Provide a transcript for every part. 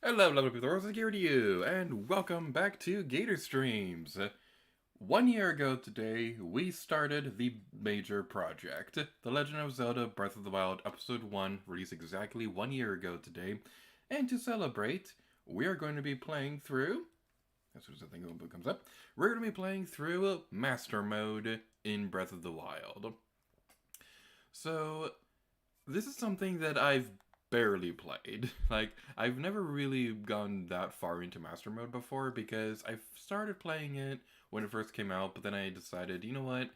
Hello, lovely people, Roses here to you, and welcome back to G8RStreams. 1 year ago today, we started the major project. The Legend of Zelda Breath of the Wild Episode 1 released exactly 1 year ago today, and to celebrate, we are going to be playing through, as soon as the thing comes up, we're going to be playing through Master Mode in Breath of the Wild. So, this is something that I've barely played. Like, I've never really gone that far into Master Mode before because I started playing it when it first came out, but then I decided, you know what?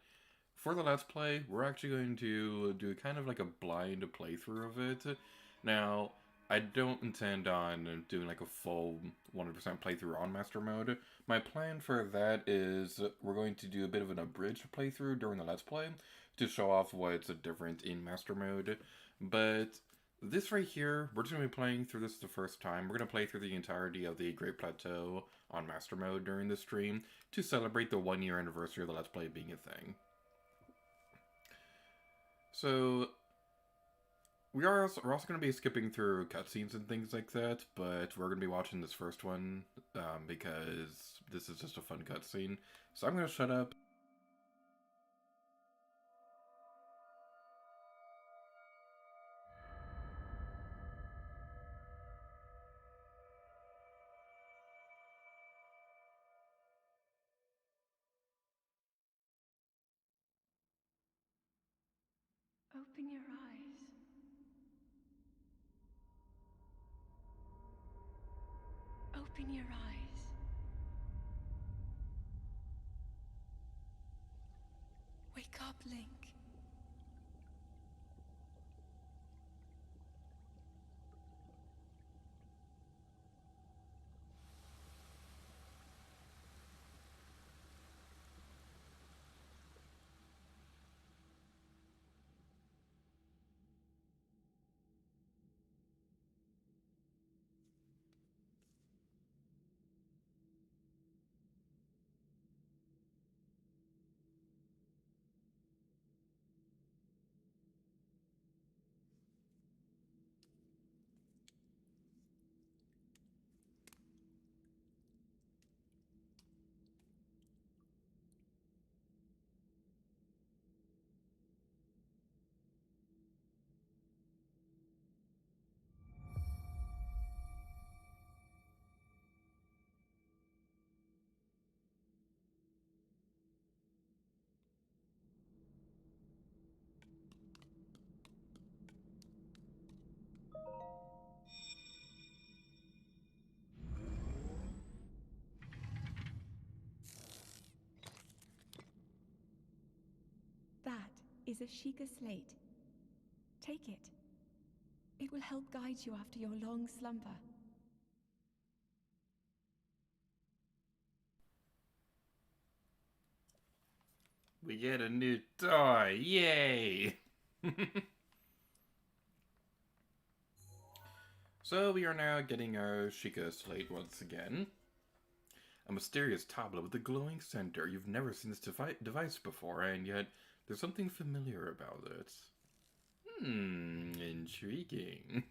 For the Let's Play, we're actually going to do kind of like a blind playthrough of it. Now, I don't intend on doing like a full 100% playthrough on Master Mode. My plan for that is we're going to do a bit of an abridged playthrough during the Let's Play to show off what's different in Master Mode. But this right here, we're just going to be playing through this the first time. We're going to play through the entirety of the Great Plateau on Master Mode during the stream to celebrate the 1 year anniversary of the Let's Play being a thing. So, we're also going to be skipping through cutscenes and things like that, but we're going to be watching this first one because this is just a fun cutscene. So I'm going to shut up. Open your eyes. Open your eyes. Wake up, Link. is a Sheikah slate. Take it. It will help guide you after your long slumber. We get a new toy! Yay! So we are now getting our Sheikah slate once again. A mysterious tablet with a glowing center. You've never seen this device before, and yet there's something familiar about it. Intriguing.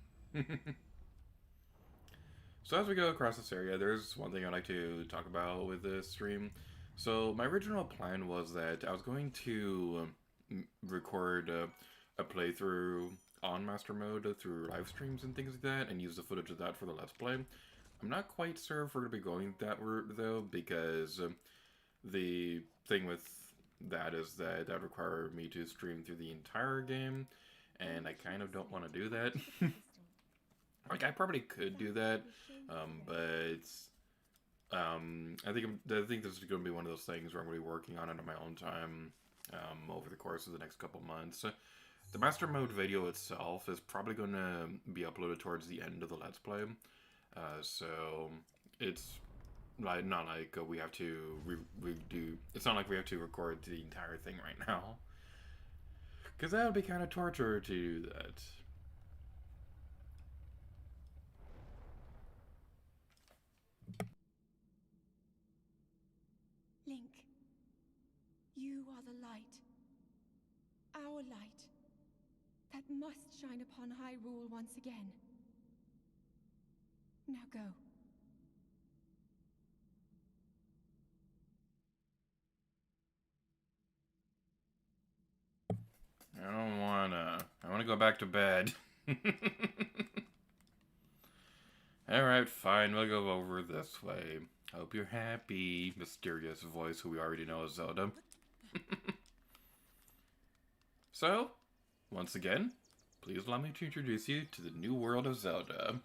So as we go across this area, there's one thing I'd like to talk about with this stream. So my original plan was that I was going to record a playthrough on Master Mode through live streams and things like that, and use the footage of that for the Let's Play. I'm not quite sure if we're going to be going that route, though, because the thing with that is that would require me to stream through the entire game, and I kind of don't want to do that. Like, I probably could do that, but I think this is going to be one of those things where I'm going to be working on it on my own time over the course of the next couple months. The Master Mode video itself is probably going to be uploaded towards the end of the Let's Play, so it's like not like we have to redo. It's not like we have to record the entire thing right now, because that would be kind of torture to do that. Link, you are the light. Our light. That must shine upon Hyrule once again. Now go. I don't wanna. I wanna go back to bed. Alright, fine, we'll go over this way. Hope you're happy, mysterious voice who we already know is Zelda. So, once again, please allow me to introduce you to the new world of Zelda.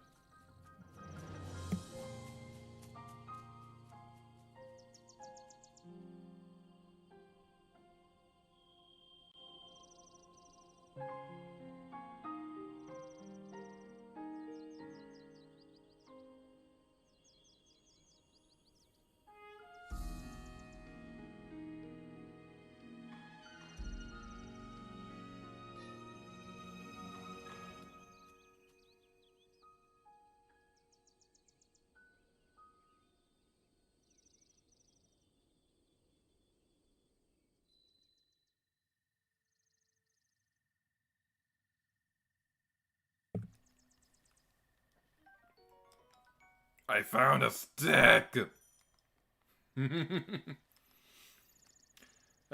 I found a stick!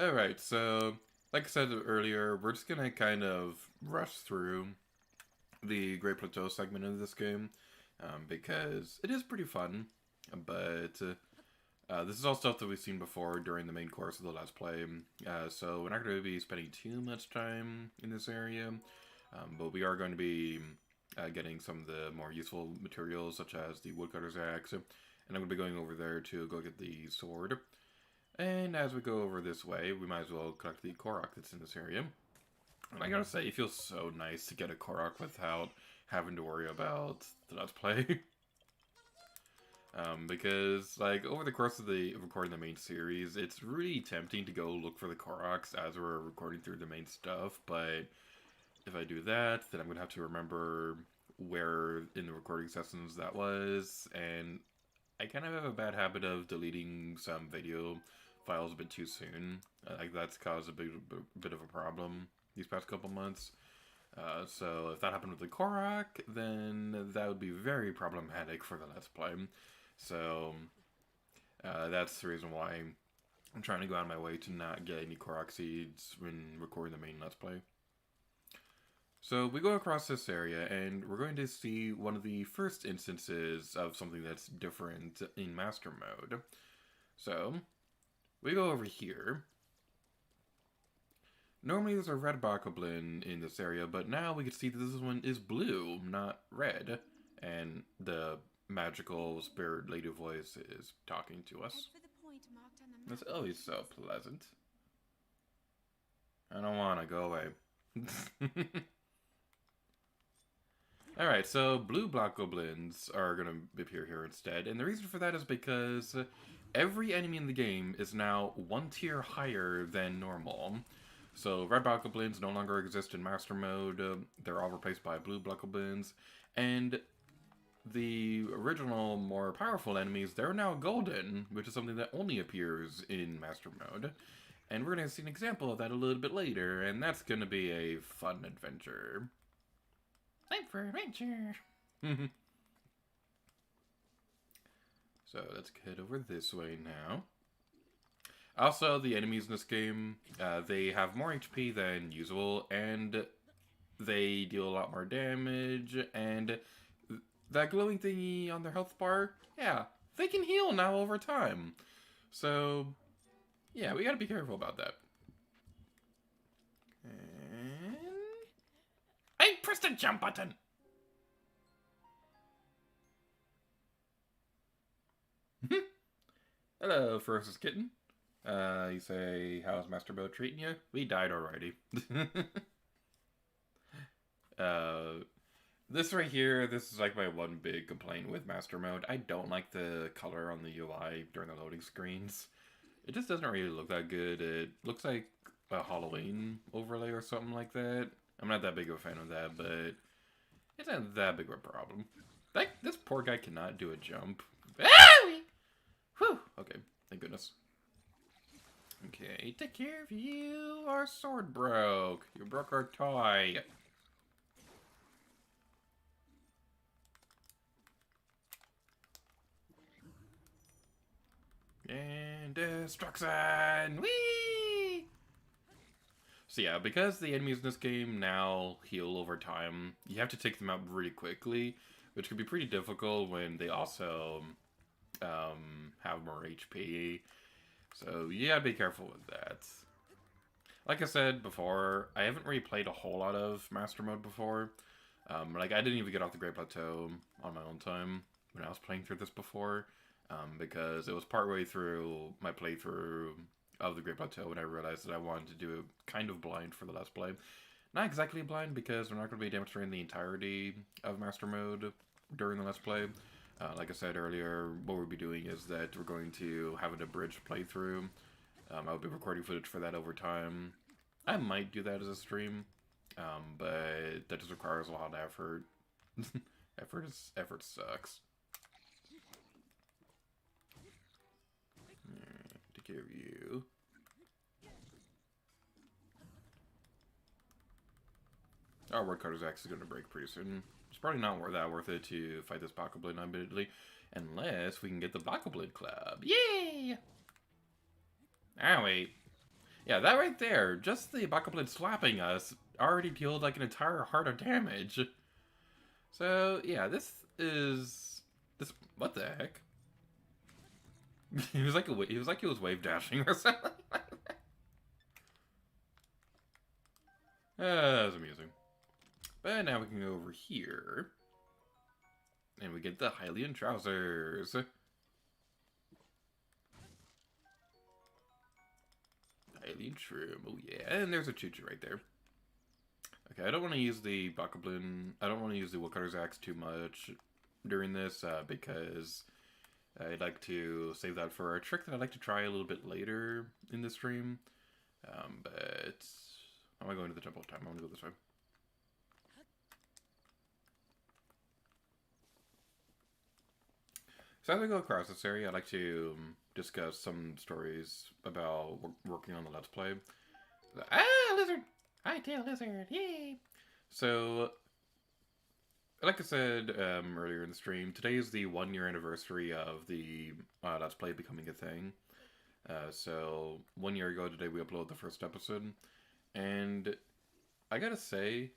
Alright, so, like I said earlier, we're just gonna kind of rush through the Great Plateau segment of this game, because it is pretty fun, but this is all stuff that we've seen before during the main course of the Let's Play, so we're not going to be spending too much time in this area, but we are going to be getting some of the more useful materials, such as the woodcutter's axe, and I'm going to be going over there to go get the sword. And as we go over this way, we might as well collect the Korok that's in this area. And I gotta say, it feels so nice to get a Korok without having to worry about the Let's Play. Because, like, over the course of recording the main series, it's really tempting to go look for the Koroks as we're recording through the main stuff, but if I do that, then I'm gonna have to remember where in the recording sessions that was, and I kind of have a bad habit of deleting some video files a bit too soon. Like, that's caused a bit of a problem these past couple months. So if that happened with the Korok, then that would be very problematic for the Let's Play. So that's the reason why I'm trying to go out of my way to not get any Korok seeds when recording the main Let's Play. So we go across this area, and we're going to see one of the first instances of something that's different in Master Mode. So, we go over here. Normally there's a red bokoblin in this area, but now we can see that this one is blue, not red. And the magical spirit lady voice is talking to us. That's always so pleasant. I don't want to. Go away. Alright, so blue block goblins are going to appear here instead. And the reason for that is because every enemy in the game is now one tier higher than normal. So red block goblins no longer exist in master mode. They're all replaced by blue block goblins. And the original, more powerful enemies, they're now golden, which is something that only appears in master mode. And we're going to see an example of that a little bit later, and that's going to be a fun adventure. Time for adventure! So let's head over this way now. Also, the enemies in this game, they have more HP than usual, and they deal a lot more damage, and that glowing thingy on their health bar, yeah, they can heal now over time. So, yeah, we gotta be careful about that. And I pressed the jump button! Hello, Ferocious Kitten. You say, how's Master Mode treating you? We died already. This right here, this is like my one big complaint with Master Mode. I don't like the color on the UI during the loading screens. It just doesn't really look that good. It looks like a Halloween overlay or something like that. I'm not that big of a fan of that, but it's not that big of a problem. This poor guy cannot do a jump. Whew! Okay, thank goodness. Okay, take care of you. Our sword broke. You broke our toy. And destruction! Whee! So yeah, because the enemies in this game now heal over time, you have to take them out really quickly, which can be pretty difficult when they also have more HP. So you gotta be careful with that. Like I said before, I haven't really played a whole lot of Master Mode before. Like I didn't even get off the Great Plateau on my own time when I was playing through this before. Because it was partway through my playthrough of the Great Plateau when I realized that I wanted to do it kind of blind for the Let's Play. Not exactly blind, because we're not going to be demonstrating the entirety of Master Mode during the Let's Play. Like I said earlier, what we'll be doing is that we're going to have an abridged playthrough. I'll be recording footage for that over time. I might do that as a stream, but that just requires a lot of effort. Effort sucks. Take care of you. Our woodcutter's axe is going to break pretty soon. It's probably not that worth it to fight this Bokoblin, admittedly, unless we can get the Bokoblin Club. Yay! Ah, wait. Yeah, that right there, just the Bokoblin slapping us already dealt like an entire heart of damage. So, yeah, this is... What the heck? He was like he was wave dashing or something like that. That was amusing. But now we can go over here. And we get the Hylian trousers. Hylian trim, oh yeah. And there's a choo-choo right there. Okay, I don't want to use the Bokoblin. I don't want to use the woodcutter's axe too much during this, because I'd like to save that for a trick that I'd like to try a little bit later in the stream. But how am I going to the temple time? I'm going to go this way. So as I go across this area, I'd like to discuss some stories about working on the Let's Play. Lizard! Hightail lizard! Yay! So, like I said earlier in the stream, today is the 1-year anniversary of the Let's Play becoming a thing. So, 1 year ago today we uploaded the first episode. And I gotta say,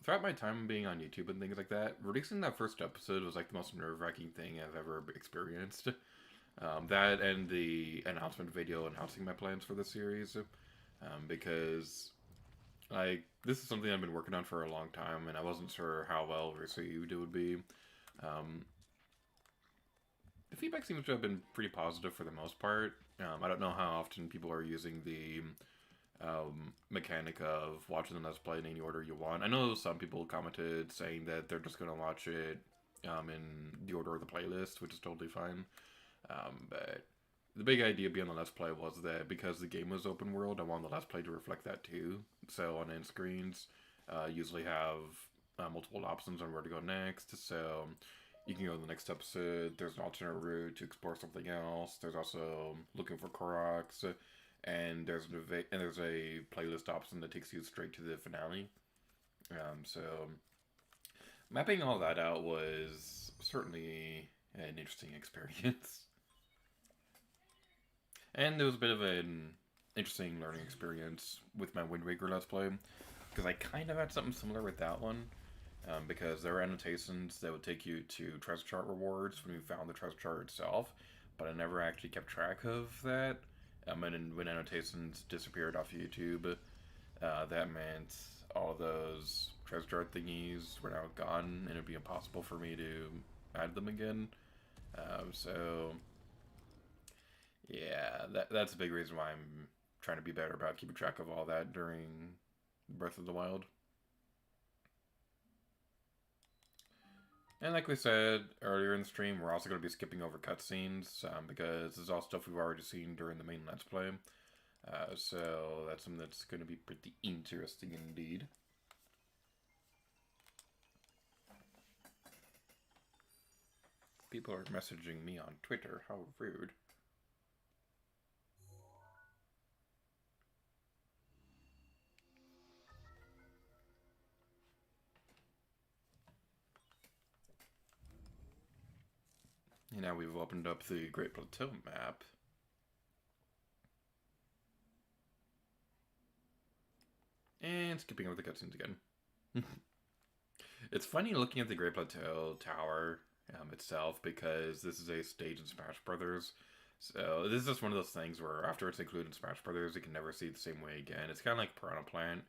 throughout my time being on YouTube and things like that, releasing that first episode was like the most nerve-wracking thing I've ever experienced. That and the announcement video announcing my plans for the series. Because, like, this is something I've been working on for a long time, and I wasn't sure how well received it would be. The feedback seems to have been pretty positive for the most part. I don't know how often people are using the mechanic of watching the Let's Play in any order you want. I know some people commented saying that they're just going to watch it in the order of the playlist, which is totally fine. But the big idea behind the Let's Play was that because the game was open world, I wanted the Let's Play to reflect that too. So on end screens, usually have multiple options on where to go next. So you can go to the next episode. There's an alternate route to explore something else. There's also looking for Koroks, and there's a playlist option that takes you straight to the finale. So mapping all that out was certainly an interesting experience. And there was a bit of an interesting learning experience with my Wind Waker Let's Play, because I kind of had something similar with that one, because there were annotations that would take you to treasure chart rewards when you found the treasure chart itself, but I never actually kept track of that, and when annotations disappeared off YouTube, that meant all of those treasure chart thingies were now gone, and it would be impossible for me to add them again. So yeah, that's a big reason why I'm trying to be better about keeping track of all that during Breath of the Wild. And like we said earlier in the stream, we're also going to be skipping over cutscenes, because this is all stuff we've already seen during the main Let's Play. So that's something that's going to be pretty interesting indeed. People are messaging me on Twitter, how rude. And now we've opened up the Great Plateau map. And skipping over the cutscenes again. It's funny looking at the Great Plateau Tower itself, because this is a stage in Smash Brothers. So this is just one of those things where after it's included in Smash Brothers, you can never see it the same way again. It's kind of like Piranha Plant,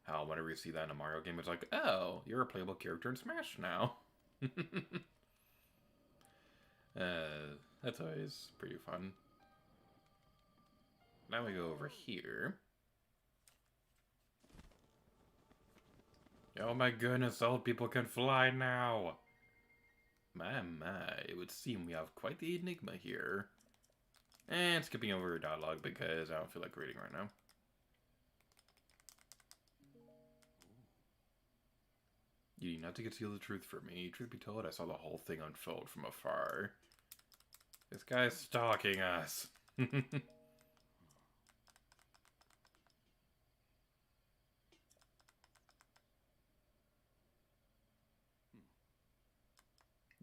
how whenever you see that in a Mario game, it's like, oh, you're a playable character in Smash now. That's always pretty fun. Now we go over here. Oh my goodness, all people can fly now! My, it would seem we have quite the enigma here. And skipping over dialogue because I don't feel like reading right now. You need not to conceal the truth from me. Truth be told, I saw the whole thing unfold from afar. This guy's stalking us.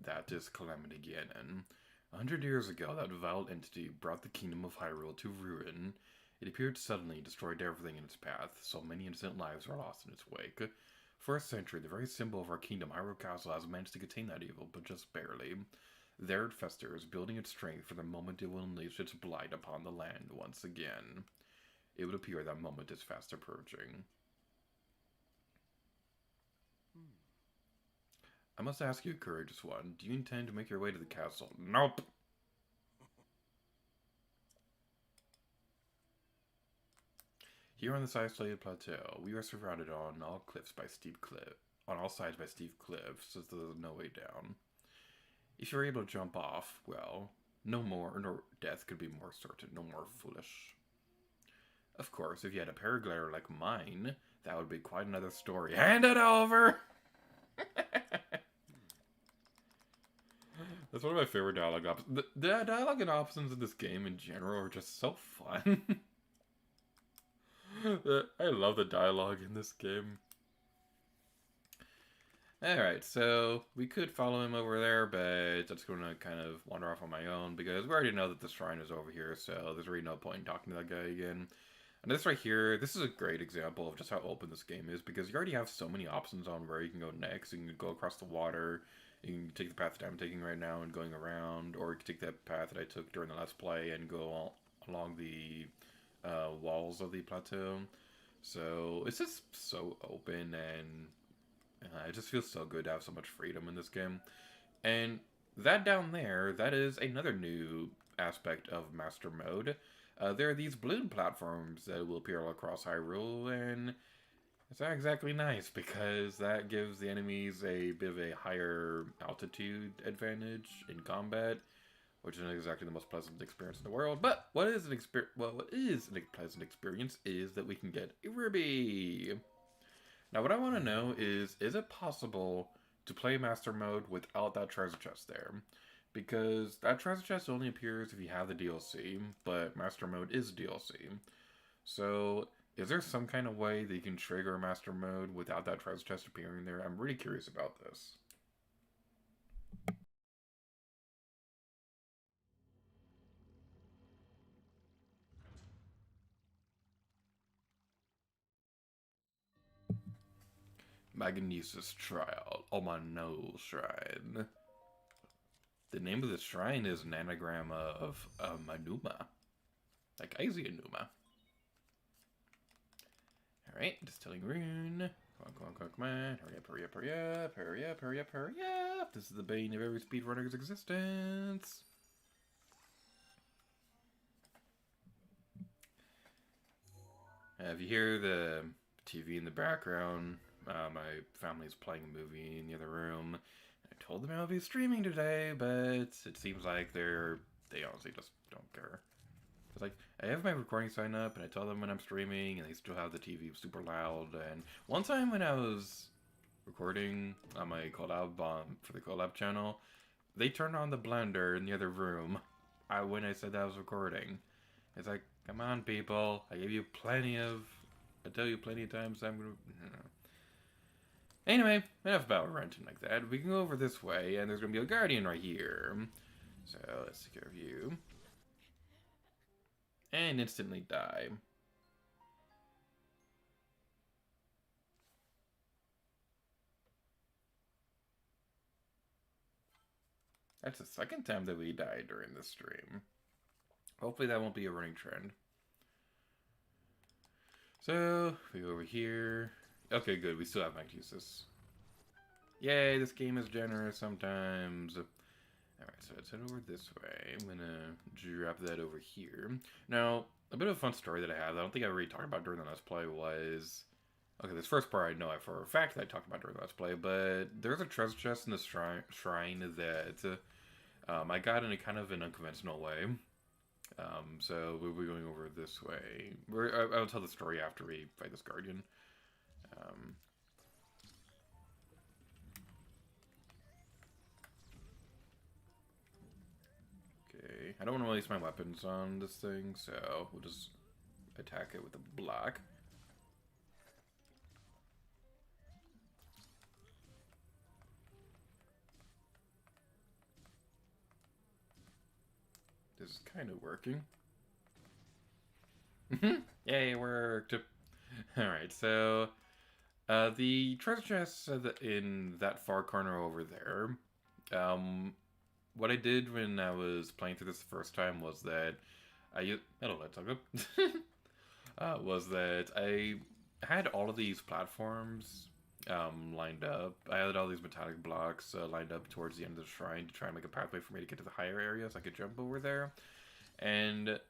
That is Calamity Ganon. 100 years ago, that vile entity brought the kingdom of Hyrule to ruin. It appeared suddenly, destroyed everything in its path. So many innocent lives were lost in its wake. For a century, the very symbol of our kingdom, Hyrule Castle, has managed to contain that evil, but just barely. There it festers, building its strength for the moment it will unleash its blight upon the land once again. It would appear that moment is fast approaching. I must ask you, courageous one, do you intend to make your way to the castle? Nope! Here on this isolated plateau, we are surrounded on all sides by steep cliffs, so there's no way down. If you're able to jump off, well, no death could be more certain, no more foolish. Of course, if you had a paraglider like mine, that would be quite another story. Hand it over! That's one of my favorite dialogue options. The dialogue and options in this game in general are just so fun. I love the dialogue in this game. Alright, so we could follow him over there, but that's going to kind of wander off on my own, because we already know that the shrine is over here, so there's really no point in talking to that guy again. And this right here, this is a great example of just how open this game is, because you already have so many options on where you can go next. You can go across the water, you can take the path that I'm taking right now and going around, or you can take that path that I took during the Let's Play and go along the walls of the plateau. So it's just so open, and it just feels so good to have so much freedom in this game. And that down there, that is another new aspect of Master Mode. there are these balloon platforms that will appear all across Hyrule, and it's not exactly nice because that gives the enemies a bit of a higher altitude advantage in combat, which is not exactly the most pleasant experience in the world. But what is an pleasant experience is that we can get a ruby. Now, what I want to know is it possible to play Master Mode without that treasure chest there? Because that treasure chest only appears if you have the DLC, but Master Mode is DLC. So, is there some kind of way that you can trigger Master Mode without that treasure chest appearing there? I'm really curious about this. Magnesis Trial, Omano Shrine. The name of the shrine is an anagram of Manuma, like Aizianuma. Alright, distilling rune. Come on. Hurry up. This is the bane of every speedrunner's existence. If you hear the TV in the background, my family's playing a movie in the other room. I told them I'll be streaming today, but it seems like they honestly just don't care. It's like, I have my recording sign up, and I tell them when I'm streaming, and they still have the TV super loud. And one time when I was recording on my collab for the collab channel, they turned on the blender in the other room when I said that I was recording. It's like, come on, people. I tell you plenty of times I'm gonna... Anyway, enough about renting like that. We can go over this way, and there's gonna be a guardian right here. So, let's take care of you. And instantly die. That's the second time that we died during this stream. Hopefully that won't be a running trend. So, we go over here. Okay, good. We still have Magnesis. Yay, this game is generous sometimes. Alright, so let's head over this way. I'm gonna drop that over here. Now, a bit of a fun story that I have that I don't think I really talked about during the Let's Play was... Okay, this first part I know for a fact that I talked about during the Let's Play, but there's a treasure chest in this shrine that I got in a kind of an unconventional way. So we'll be going over this way. I'll tell the story after we fight this guardian. Okay, I don't want to waste my weapons on this thing, so we'll just attack it with a block. This is kind of working. Yay, it worked! Alright, so... the treasure chest in that far corner over there. What I did when I was playing through this the first time was that hello, let's talk was that I had all of these platforms lined up. I had all these metallic blocks lined up towards the end of the shrine to try and make a pathway for me to get to the higher area so I could jump over there. And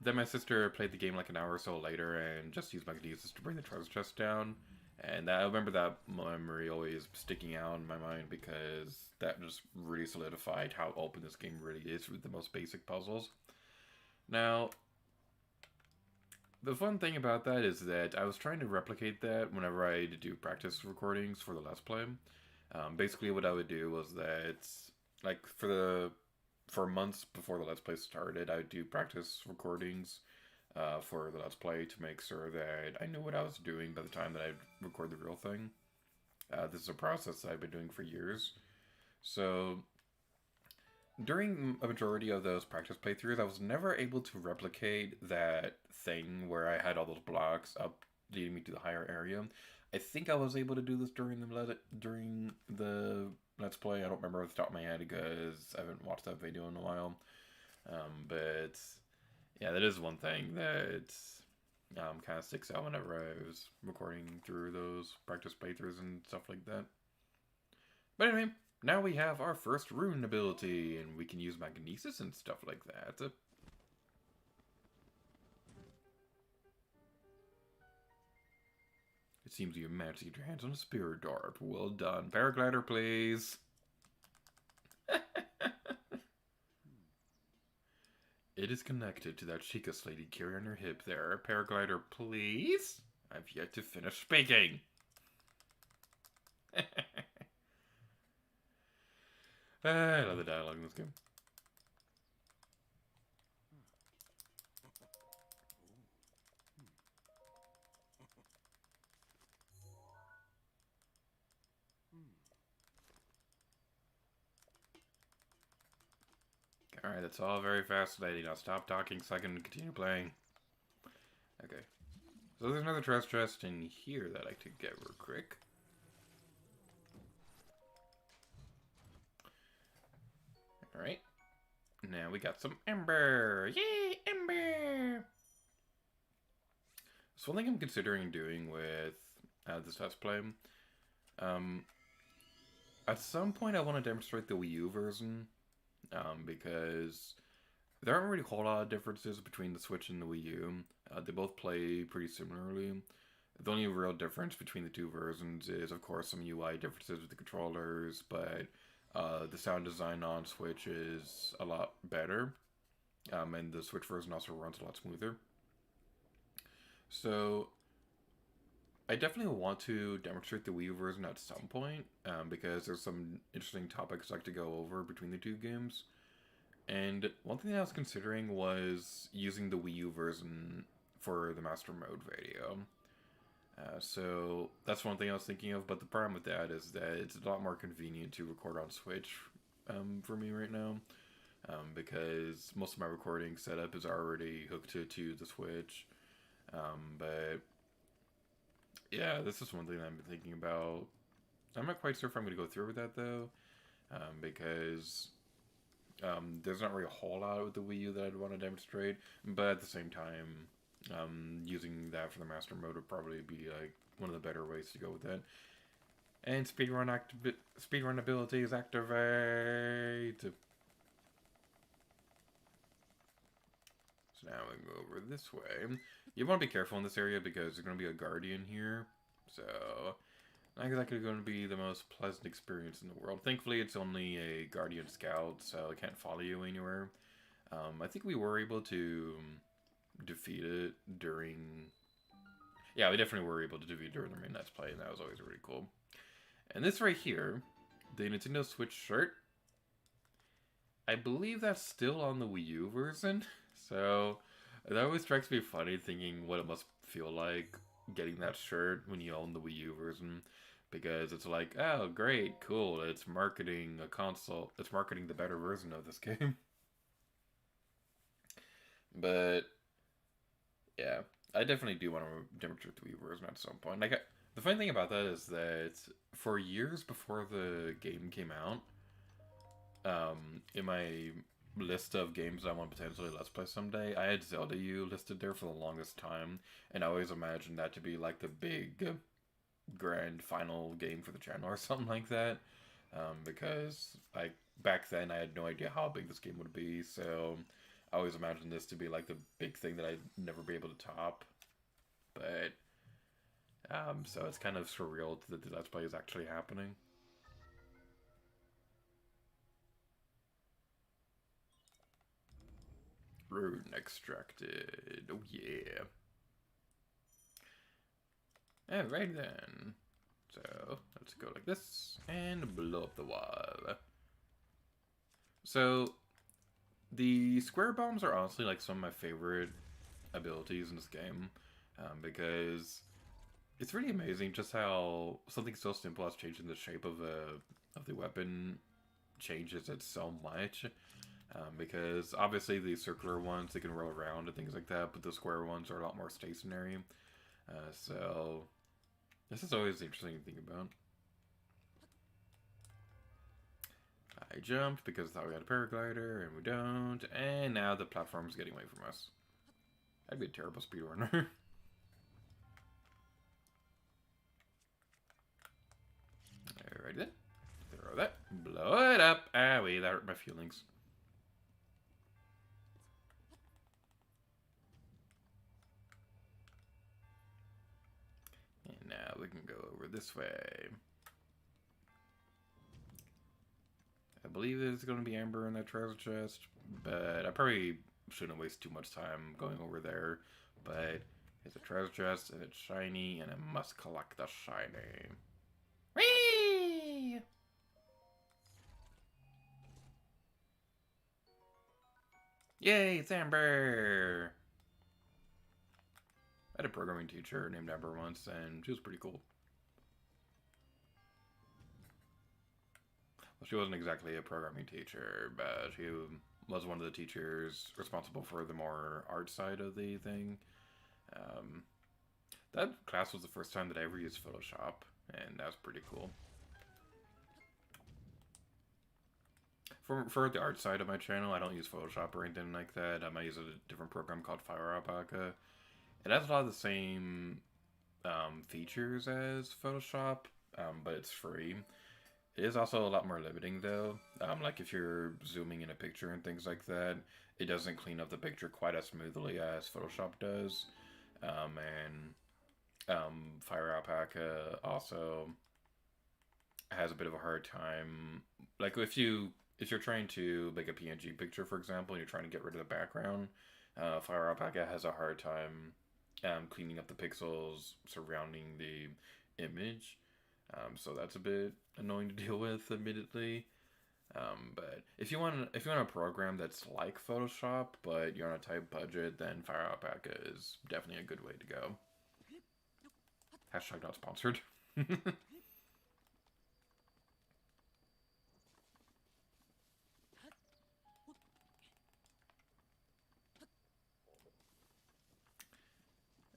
then my sister played the game like an hour or so later and just used Magnesis to bring the treasure chest down. And I remember that memory always sticking out in my mind because that just really solidified how open this game really is with the most basic puzzles. Now, the fun thing about that is that I was trying to replicate that whenever I do practice recordings for the Let's Play. Basically what I would do was that, like, for months before the Let's Play started, I would do practice recordings for the Let's Play to make sure that I knew what I was doing by the time that I'd record the real thing. This is a process that I've been doing for years. So, during a majority of those practice playthroughs, I was never able to replicate that thing where I had all those blocks up leading me to the higher area. I think I was able to do this during the Let's Play. I don't remember off the top of my head because I haven't watched that video in a while. But yeah, that is one thing that kind of sticks out whenever I was recording through those practice playthroughs and stuff like that. But anyway, now we have our first rune ability, and we can use Magnesis and stuff like that. seems you managed to get your hands on a spirit dart. Well done. Paraglider, please. It is connected to that Chica lady carrying on her hip there. Paraglider, please. I've yet to finish speaking. I love the dialogue in this game. Alright, that's all very fascinating. I'll stop talking so I can continue playing. Okay. So there's another treasure chest in here that I could get real quick. Alright. Now we got some ember. Yay, ember! So one thing I'm considering doing with this Let's Play, at some point I want to demonstrate the Wii U version, because there aren't really a whole lot of differences between the Switch and the Wii U. They both play pretty similarly. The only real difference between the two versions is, of course, some UI differences with the controllers, but the sound design on Switch is a lot better, and the Switch version also runs a lot smoother. So I definitely want to demonstrate the Wii U version at some point, because there's some interesting topics I'd like to go over between the two games. And one thing that I was considering was using the Wii U version for the Master Mode video. So that's one thing I was thinking of, but the problem with that is that it's a lot more convenient to record on Switch for me right now, because most of my recording setup is already hooked to the Switch. But yeah, this is one thing that I've been thinking about. I'm not quite sure if I'm going to go through with that though, because there's not really a whole lot with the Wii U that I'd want to demonstrate, but at the same time, using that for the Master Mode would probably be like one of the better ways to go with that. And speedrun ability is activate. So now we can go over this way. You want to be careful in this area because there's going to be a guardian here, so not exactly going to be the most pleasant experience in the world. Thankfully, it's only a guardian scout, so it can't follow you anywhere. I think we were able to defeat it during... Yeah, we definitely were able to defeat it during the main Let's Play, and that was always really cool. And this right here, the Nintendo Switch shirt, I believe that's still on the Wii U version, so it always strikes me funny thinking what it must feel like getting that shirt when you own the Wii U version, because it's like, oh great, cool, it's marketing a console, it's marketing the better version of this game. But yeah, I definitely do want to demonstrate the Wii U version at some point. Like, the funny thing about that is that for years before the game came out, in my list of games I want to potentially Let's Play someday, I had Zelda U listed there for the longest time, and I always imagined that to be like the big, grand final game for the channel or something like that, because like back then I had no idea how big this game would be, so I always imagined this to be like the big thing that I'd never be able to top. But so it's kind of surreal that the Let's Play is actually happening. Rune extracted. Oh yeah. Alright then. So let's go like this and blow up the wall. So the square bombs are honestly like some of my favorite abilities in this game, because it's really amazing just how something so simple as changing the shape of the weapon changes it so much. Because obviously the circular ones, they can roll around and things like that, but the square ones are a lot more stationary. So this is always the interesting thing about. I jumped because I thought we had a paraglider, and we don't, and now the platform's getting away from us. I'd be a terrible speedrunner. Alright then. Throw that. Blow it up. Ah, wait, that hurt my feelings. And now we this way. I believe there's going to be amber in that treasure chest, but I probably shouldn't waste too much time going over there. But it's a treasure chest, and it's shiny, and I must collect the shiny. Whee! Yay, it's Amber! I had a programming teacher named Amber once, and she was pretty cool. Well, she wasn't exactly a programming teacher, but she was one of the teachers responsible for the more art side of the thing. That class was the first time that I ever used Photoshop, and that was pretty cool. For the art side of my channel, I don't use Photoshop or anything like that. I use a different program called Fire Alpaca. It has a lot of the same features as Photoshop, but it's free. It is also a lot more limiting, though. Like if you're zooming in a picture and things like that, it doesn't clean up the picture quite as smoothly as Photoshop does. Fire Alpaca also has a bit of a hard time. Like if you're trying to make a PNG picture, for example, and you're trying to get rid of the background, Fire Alpaca has a hard time cleaning up the pixels surrounding the image. So that's a bit annoying to deal with, admittedly. But if you want a program that's like Photoshop, but you're on a tight budget, then Fire Alpaca is definitely a good way to go. Hashtag not sponsored.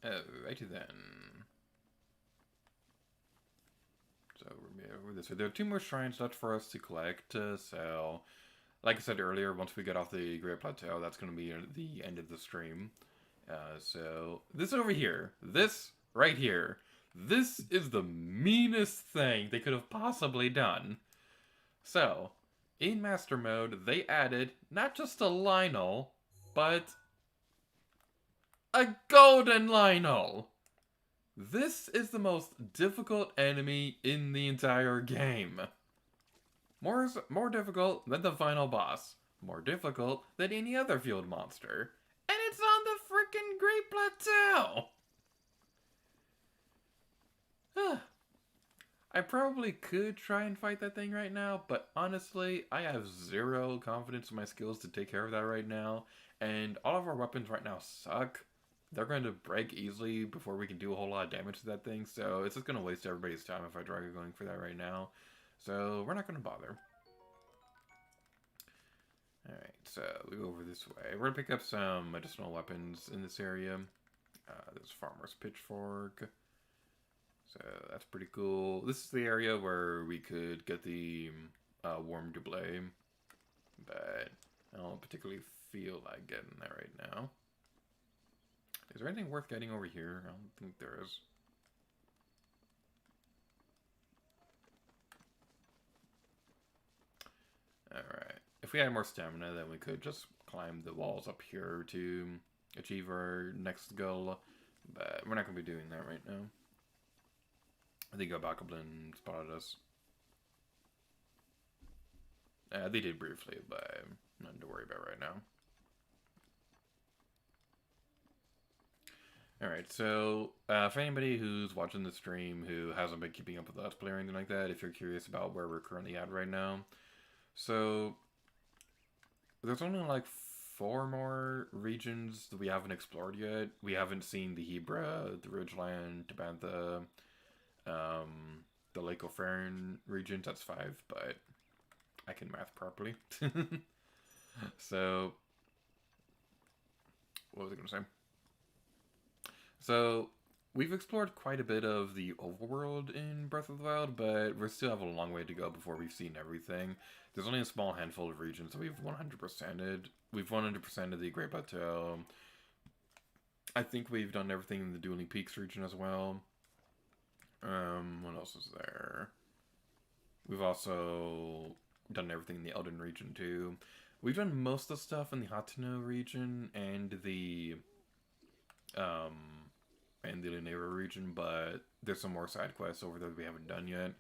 Alrighty then. So we're this way. There are 2 more shrines left for us to collect. So, like I said earlier, once we get off the Great Plateau, that's going to be the end of the stream. So this over here, this right here, this is the meanest thing they could have possibly done. So, in Master Mode, they added not just a Lionel, but a golden Lionel! This is the most difficult enemy in the entire game. More difficult than the final boss. More difficult than any other field monster. And it's on the frickin' Great Plateau! I probably could try and fight that thing right now, but honestly, I have 0 confidence in my skills to take care of that right now. And all of our weapons right now suck. They're going to break easily before we can do a whole lot of damage to that thing, so it's just going to waste everybody's time if I try going for that right now. So we're not going to bother. Alright, so we go over this way. We're going to pick up some medicinal weapons in this area. There's Farmer's Pitchfork. So that's pretty cool. This is the area where we could get the Warm Double, but I don't particularly feel like getting that right now. Is there anything worth getting over here? I don't think there is. Alright. If we had more stamina, then we could just climb the walls up here to achieve our next goal. But we're not going to be doing that right now. I think a Bokoblin spotted us. They did briefly, but nothing to worry about right now. Alright, so for anybody who's watching the stream who hasn't been keeping up with Let's Play or anything like that, if you're curious about where we're currently at right now, so there's only like 4 more regions that we haven't explored yet. We haven't seen the Hebra, the Ridgeland, Tabantha, the Lake O'Farron regions. That's 5, but I can math properly. So, what was I going to say? So, we've explored quite a bit of the overworld in Breath of the Wild, but we still have a long way to go before we've seen everything. There's only a small handful of regions that we've 100%ed. We've 100%ed the Great Plateau. I think we've done everything in the Dueling Peaks region as well. What else is there? We've also done everything in the Elden region too. We've done most of the stuff in the Hateno region and the Lunera region, but there's some more side quests over there that we haven't done yet.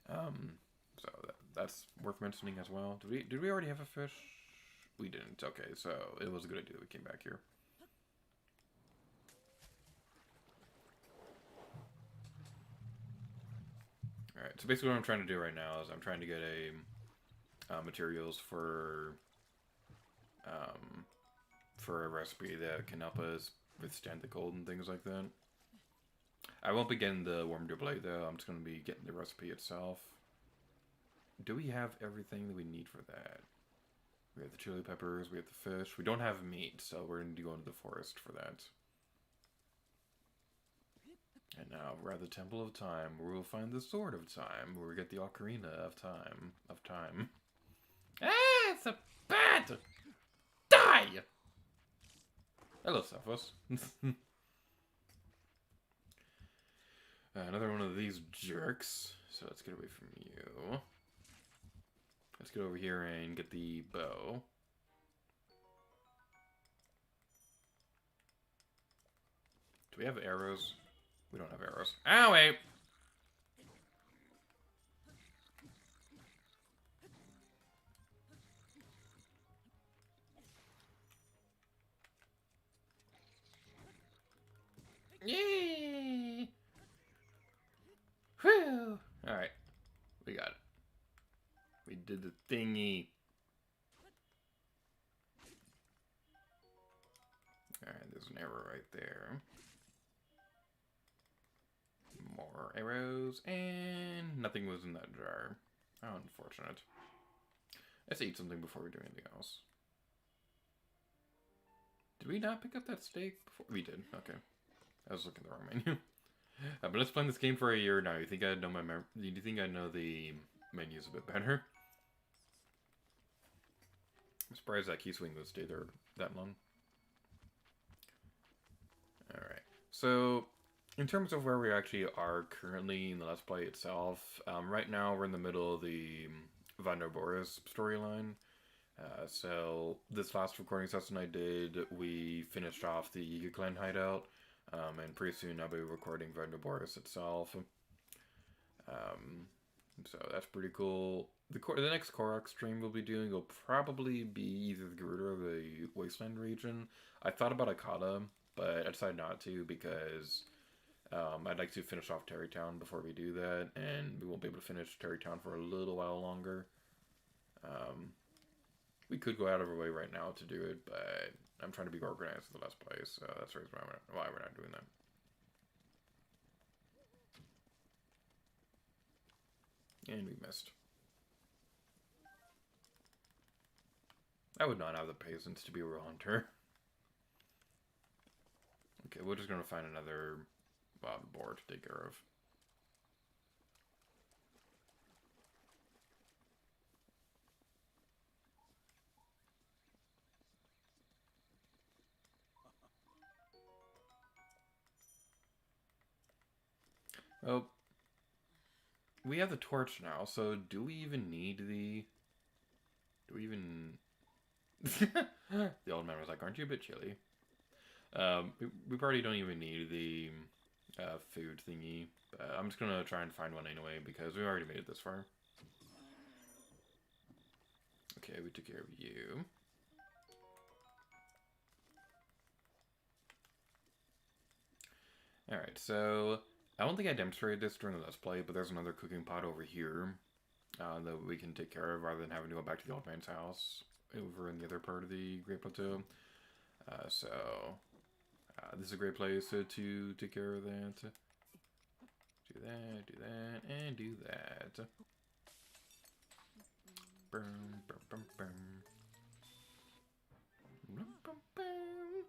So that's worth mentioning as well. Did we already have a fish? We didn't. Okay, so it was a good idea that we came back here. Alright, so basically what I'm trying to do right now is I'm trying to get materials for a recipe that can help us withstand the cold and things like that. I won't be getting the warm blade though, I'm just going to be getting the recipe itself. Do we have everything that we need for that? We have the chili peppers, we have the fish. We don't have meat, so we're going to go into the forest for that. And now we're at the Temple of Time, where we'll find the Sword of Time, where we get the Ocarina of Time. Ah, it's a bat! Die! Hello, Cephas. Another one of these jerks. So let's get away from you. Let's get over here and get the bow. Do we have arrows? We don't have arrows. Ow, wait! Yay! Whew! Alright. We got it. We did the thingy. Alright, there's an arrow right there. More arrows, and nothing was in that jar. How unfortunate. Let's eat something before we do anything else. Did we not pick up that steak before? We did, okay. I was looking at the wrong menu. But let's play this game for a year now. You think I know do you think I know the menus a bit better? I'm surprised that key swing would stay there that long. Alright, so in terms of where we actually are currently in the Let's Play itself, right now we're in the middle of the Vanderboris storyline. So this last recording session I did, we finished off the Yiga Clan hideout, and pretty soon I'll be recording Vanderboris itself. So that's pretty cool. The next Korok stream we'll be doing will probably be either the Garuda or the Wasteland region. I thought about Akata, but I decided not to because I'd like to finish off Terrytown before we do that, and we won't be able to finish Terrytown for a little while longer. We could go out of our way right now to do it, but I'm trying to be organized with the Let's Play, so that's the reason why we're not doing that. And we missed. I would not have the patience to be a real hunter. Okay, we're just gonna find another boar to take care of. Oh, we have the torch now, so do we even need the... Do we even... The old man was like, aren't you a bit chilly? We probably don't even need the food thingy. I'm just gonna try and find one anyway, because we already made it this far. Okay, we took care of you. Alright, so... I don't think I demonstrated this during the Let's Play, but there's another cooking pot over here that we can take care of rather than having to go back to the old man's house over in the other part of the Great Plateau. This is a great place to take care of that. Do that, and do that. Boom, boom, boom, boom. Boom, boom, boom.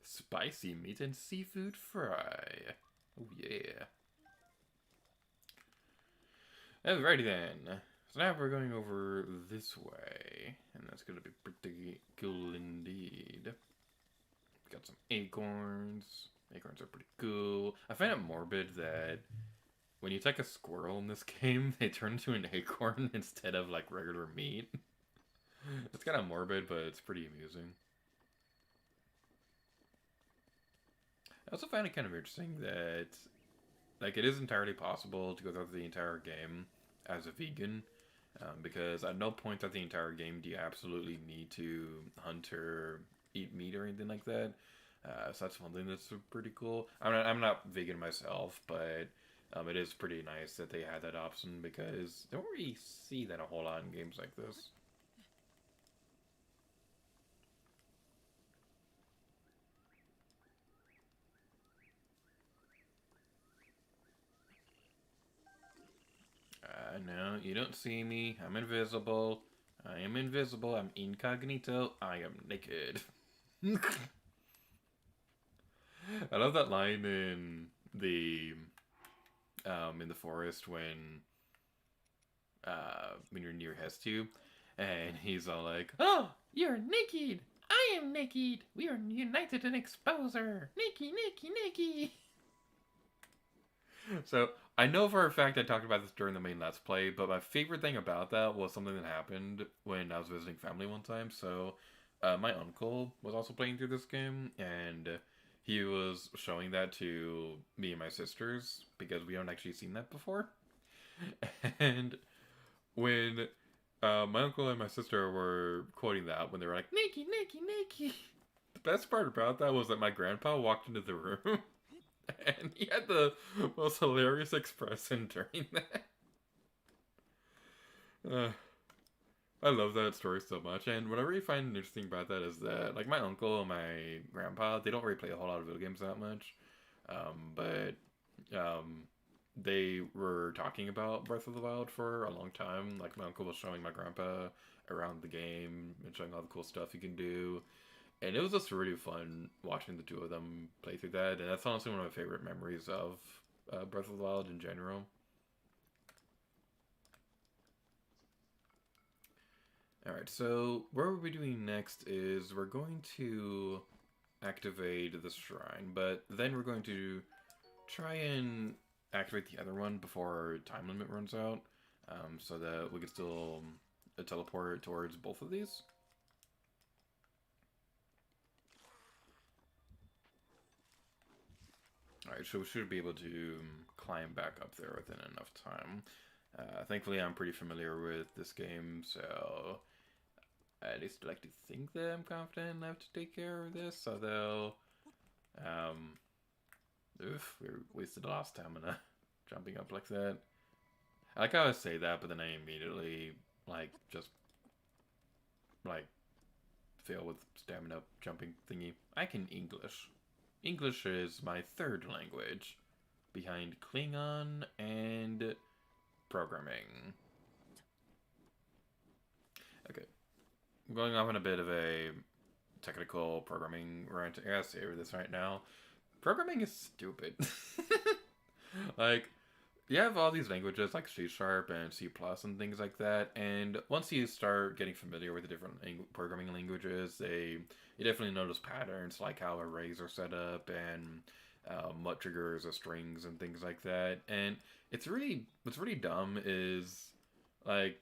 Spicy meat and seafood fry. Oh yeah. Alrighty then. So now we're going over this way, and that's gonna be pretty cool indeed. Got some acorns. Acorns are pretty cool. I find it morbid that when you take a squirrel in this game, they turn into an acorn instead of like regular meat. It's kind of morbid, but it's pretty amusing. I also find it kind of interesting that like, it is entirely possible to go through the entire game as a vegan, because at no point at the entire game do you absolutely need to hunt or eat meat or anything like that. So that's one thing that's pretty cool. I'm not vegan myself, but it is pretty nice that they had that option because you don't really see that a whole lot in games like this. No, you don't see me. I'm invisible. I am invisible. I'm incognito. I am naked. I love that line in the forest when you're near Hestu, and he's all like, "Oh, you're naked. I am naked. We are united in exposure. Nikki, Nikki, Nikki." So I know for a fact I talked about this during the main Let's Play, but my favorite thing about that was something that happened when I was visiting family one time. So my uncle was also playing through this game, and he was showing that to me and my sisters because we haven't actually seen that before. And when my uncle and my sister were quoting that when they were like, "Nikki, Nikki, Nikki," the best part about that was that my grandpa walked into the room and he had the most hilarious expression during that. Uh, I love that story so much, and what I really find interesting about that is that, like, my uncle and my grandpa, they don't really play a whole lot of video games that much, but um, they were talking about Breath of the Wild for a long time. Like, my uncle was showing my grandpa around the game and showing all the cool stuff you can do, and it was just really fun watching the two of them play through that, and that's honestly one of my favorite memories of Breath of the Wild in general. Alright, so what we'll be doing next is we're going to activate the shrine, but then we're going to try and activate the other one before our time limit runs out, so that we can still teleport towards both of these. Alright, so we should be able to climb back up there within enough time. Thankfully, I'm pretty familiar with this game, so I at least like to think that I'm confident enough to take care of this, although, we wasted a lot of stamina jumping up like that. I like how I say that, but then I immediately, just, like, fail with stamina jumping thingy. I can English. English is my third language, behind Klingon and programming. Okay. I'm going off on a bit of a technical programming rant. I gotta say this right now. Programming is stupid. Like, you have all these languages like C# and C++ and things like that, and once you start getting familiar with the different programming languages, you definitely notice patterns like how arrays are set up and what triggers strings and things like that. And what's really dumb is, like,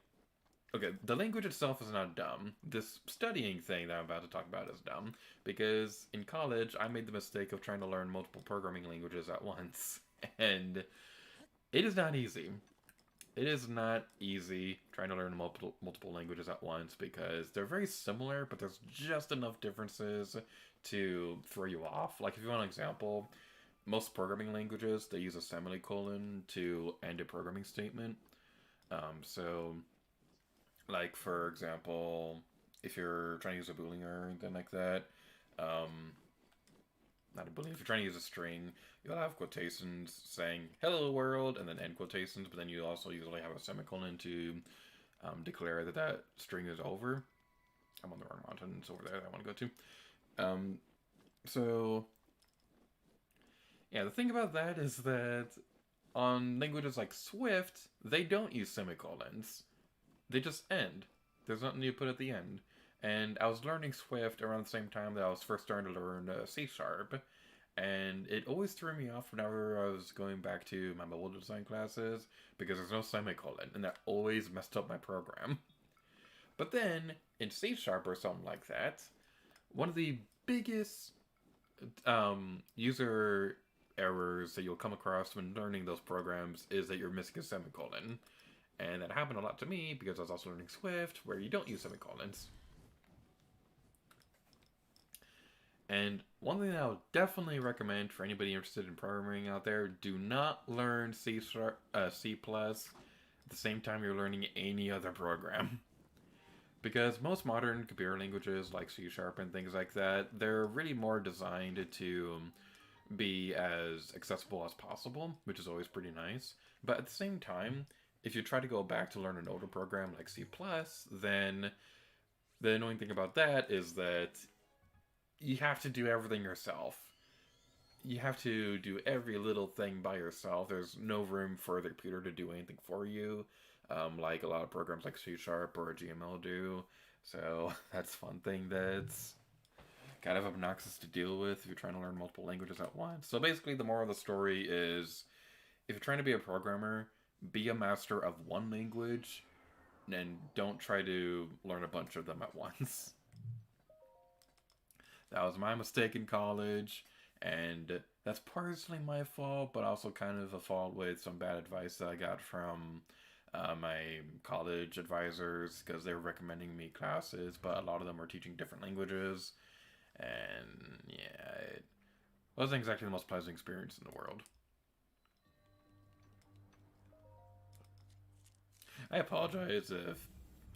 okay, the language itself is not dumb. This studying thing that I'm about to talk about is dumb because in college I made the mistake of trying to learn multiple programming languages at once, and it is not easy. It is not easy trying to learn multiple languages at once because they're very similar, but there's just enough differences to throw you off. Like, if you want an example, most programming languages, they use a semicolon to end a programming statement. So, like, for example, if you're trying to use a boolean or anything like that, um, not a boolean, if you're trying to use a string, you'll have quotations saying hello world and then end quotations, but then you also usually have a semicolon to declare that that string is over. I'm on the wrong mountain, it's over there that I want to go to. So, yeah, the thing about that is that on languages like Swift, they don't use semicolons. They just end. There's nothing you put at the end. And I was learning Swift around the same time that I was first starting to learn C#, and it always threw me off whenever I was going back to my mobile design classes because there's no semicolon, and that always messed up my program. But then, in C# or something like that, one of the biggest user errors that you'll come across when learning those programs is that you're missing a semicolon. And that happened a lot to me because I was also learning Swift, where you don't use semicolons. And one thing that I would definitely recommend for anybody interested in programming out there, do not learn C++ at the same time you're learning any other program. Because most modern computer languages like C# and things like that, they're really more designed to be as accessible as possible, which is always pretty nice. But at the same time, if you try to go back to learn an older program like C++, then the annoying thing about that is that you have to do everything yourself. You have to do every little thing by yourself. There's no room for the computer to do anything for you, like a lot of programs like C# or GML do. So that's one thing that's kind of obnoxious to deal with if you're trying to learn multiple languages at once. So basically, the moral of the story is, if you're trying to be a programmer, be a master of one language, and don't try to learn a bunch of them at once. That was my mistake in college, and that's partially my fault, but also kind of a fault with some bad advice that I got from my college advisors, because they were recommending me classes, but a lot of them were teaching different languages, and yeah, it wasn't exactly the most pleasant experience in the world. I apologize if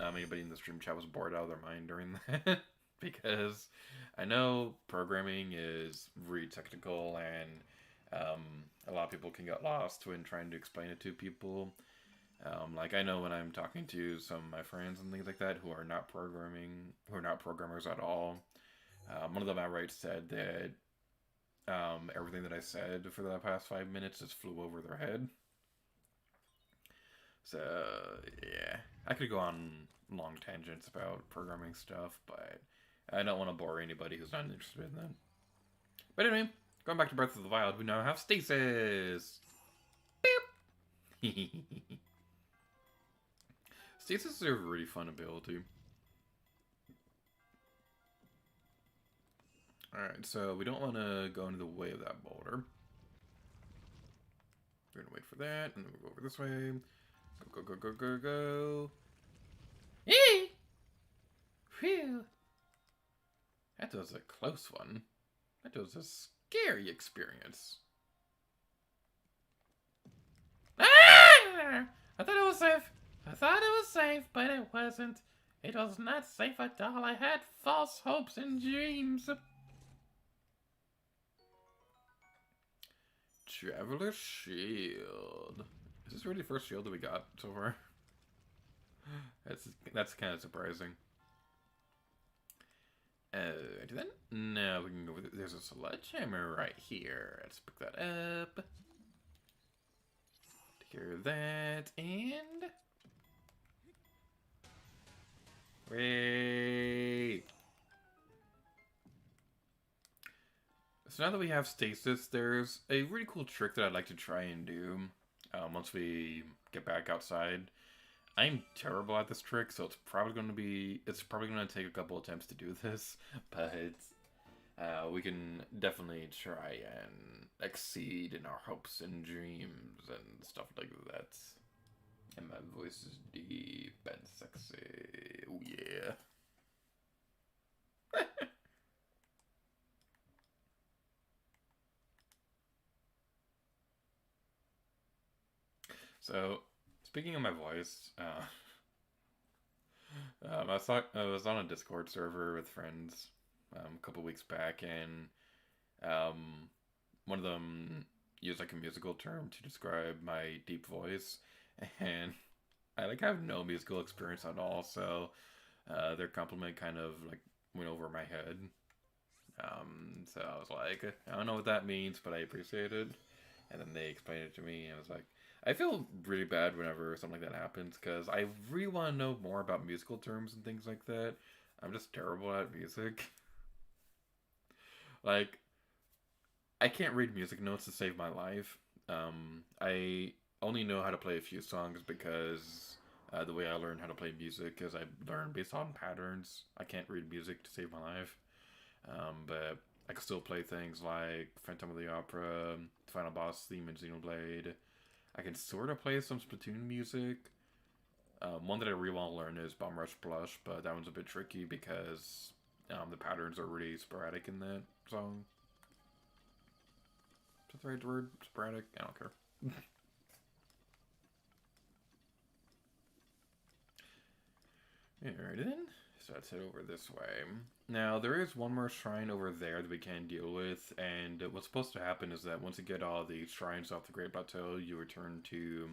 anybody in the stream chat was bored out of their mind during that. Because I know programming is really technical, and a lot of people can get lost when trying to explain it to people. Like, I know when I'm talking to some of my friends and things like that who are not programmers at all, one of them outright said that everything that I said for the past 5 minutes just flew over their head. So, yeah, I could go on long tangents about programming stuff, but I don't want to bore anybody who's not interested in that. But anyway, going back to Breath of the Wild, we now have stasis. Beep. Stasis is a really fun ability. Alright, so we don't want to go into the way of that boulder. We're going to wait for that, and then we'll go over this way. Go, go, go, go, go, go. Yay! Phew. That was a close one. That was a scary experience. Ah! I thought it was safe. I thought it was safe, but it wasn't. It was not safe at all. I had false hopes and dreams. Traveler Shield. Is this really the first shield that we got so far? That's kind of surprising. Do that? No, we can go with. There's a sledgehammer right here. Let's pick that up. Take care of that, and wait. So now that we have stasis, there's a really cool trick that I'd like to try and do once we get back outside. I'm terrible at this trick, so it's probably going to take a couple attempts to do this, but we can definitely try and exceed in our hopes and dreams and stuff like that. And my voice is deep and sexy. Oh yeah. So, speaking of my voice, I was on a Discord server with friends a couple weeks back, and one of them used like a musical term to describe my deep voice, and I have no musical experience at all, so their compliment kind of like went over my head. So I was like, I don't know what that means, but I appreciate it. And then they explained it to me, and I was like, I feel really bad whenever something like that happens, because I really want to know more about musical terms and things like that. I'm just terrible at music. Like, I can't read music notes to save my life. I only know how to play a few songs because the way I learned how to play music is I learned based on patterns. I can't read music to save my life. But I can still play things like Phantom of the Opera, Final Boss theme, and Xenoblade. I can sort of play some Splatoon music. One that I really want to learn is Bomb Rush Blush, but that one's a bit tricky because the patterns are really sporadic in that song. Is that the right word? Sporadic? I don't care. Alright then, so let's head over this way. Now, there is one more shrine over there that we can deal with, and what's supposed to happen is that once you get all the shrines off the Great Plateau, you return to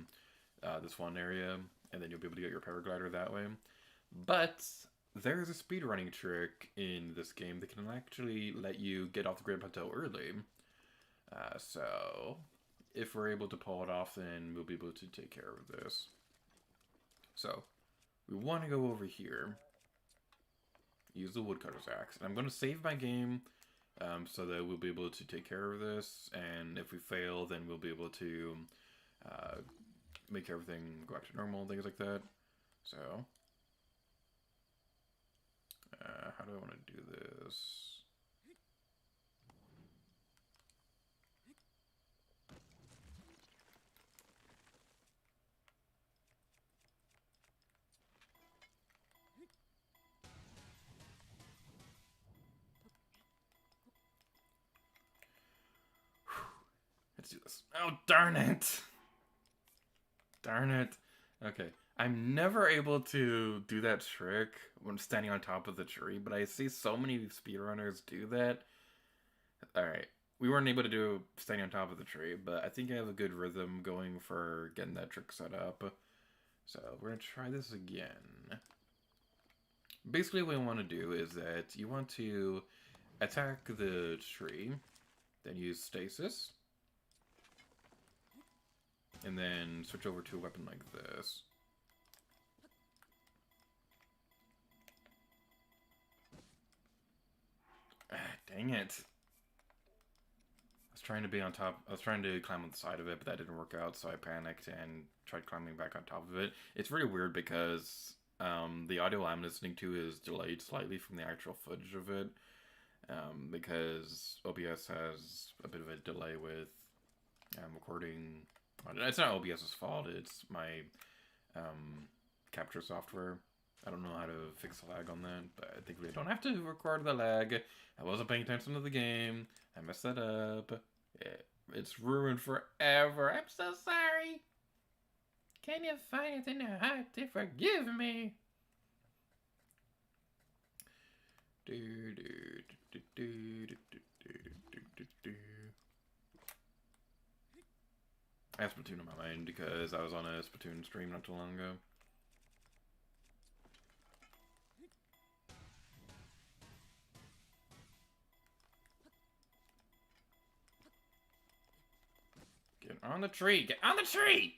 this one area, and then you'll be able to get your paraglider that way. But there's a speedrunning trick in this game that can actually let you get off the Great Plateau early. So, if we're able to pull it off, then we'll be able to take care of this. So, we want to go over here, use the woodcutter's axe, and I'm going to save my game so that we'll be able to take care of this, and if we fail, then we'll be able to make everything go back to normal and things like that. So, how do I want to do this? Let's do this. Oh, darn it! Darn it. Okay. I'm never able to do that trick when standing on top of the tree, but I see so many speedrunners do that. Alright. We weren't able to do standing on top of the tree, but I think I have a good rhythm going for getting that trick set up. So we're going to try this again. Basically what I want to do is that you want to attack the tree, then use stasis, and then switch over to a weapon like this. Dang it. I was trying to be on top. I was trying to climb on the side of it, but that didn't work out, so I panicked and tried climbing back on top of it. It's really weird because the audio I'm listening to is delayed slightly from the actual footage of it, because OBS has a bit of a delay with recording. It's not OBS's fault, it's my capture software. I don't know how to fix the lag on that, but I think we don't have to record the lag. I wasn't paying attention to the game. I messed that up. It's ruined forever. I'm so sorry. Can you find it in your heart to forgive me? I have Splatoon in my mind because I was on a Splatoon stream not too long ago. Get on the tree! Get on the tree!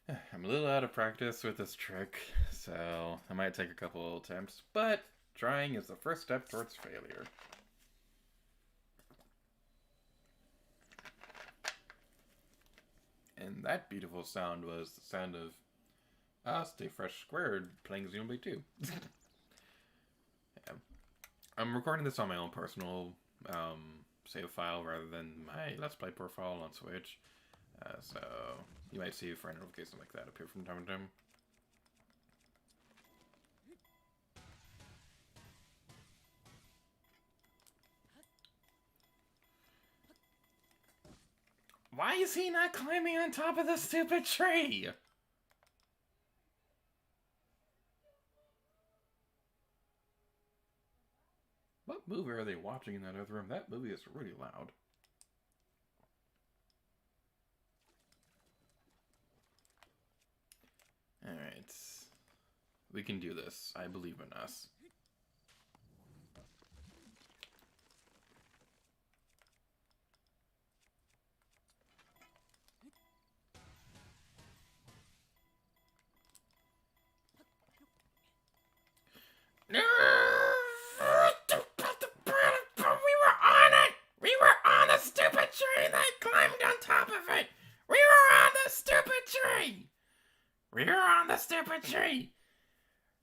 I'm a little out of practice with this trick, so I might take a couple attempts, but trying is the first step towards failure. And that beautiful sound was the sound of Stay Fresh Squared playing Xenoblade 2. Yeah. I'm recording this on my own personal save file rather than my Let's Play profile on Switch. So you might see a friend notification like that appear from time to time. Why is he not climbing on top of the stupid tree? What movie are they watching in that other room? That movie is really loud. Alright. We can do this. I believe in us. No! We were on it! We were on the stupid tree that climbed on top of it! We were on the stupid tree! We were on the stupid tree!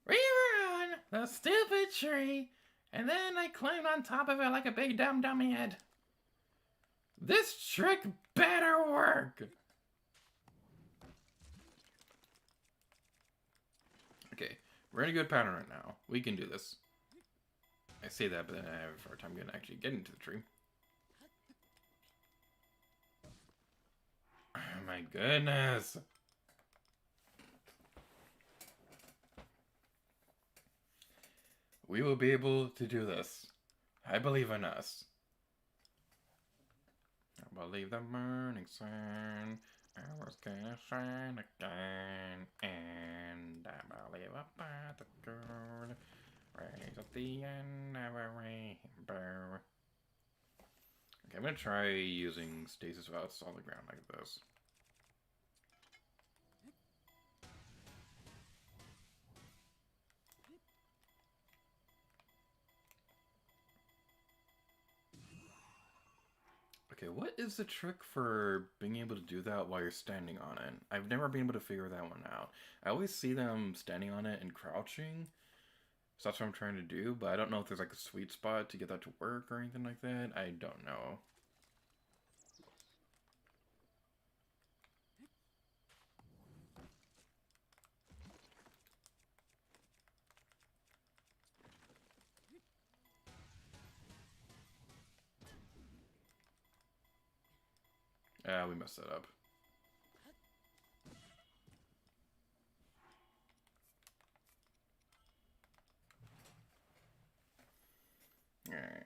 We were on The stupid tree. And then I climbed on top of it like a big dumb dummy head. This trick better work. Okay, we're in a good pattern right now. We can do this. I say that, but then I have a hard time actually getting to the tree. Oh my goodness. We will be able to do this. I believe in us. I believe the morning sun. I was gonna shine again. And I believe about the good. Rays at the end of a rainbow. Okay, I'm gonna try using stasis valves on the ground like this. Okay, what is the trick for being able to do that while you're standing on it? I've never been able to figure that one out. I always see them standing on it and crouching. So that's what I'm trying to do, but I don't know if there's like a sweet spot to get that to work or anything like that. I don't know. Yeah, we messed that up. Alright.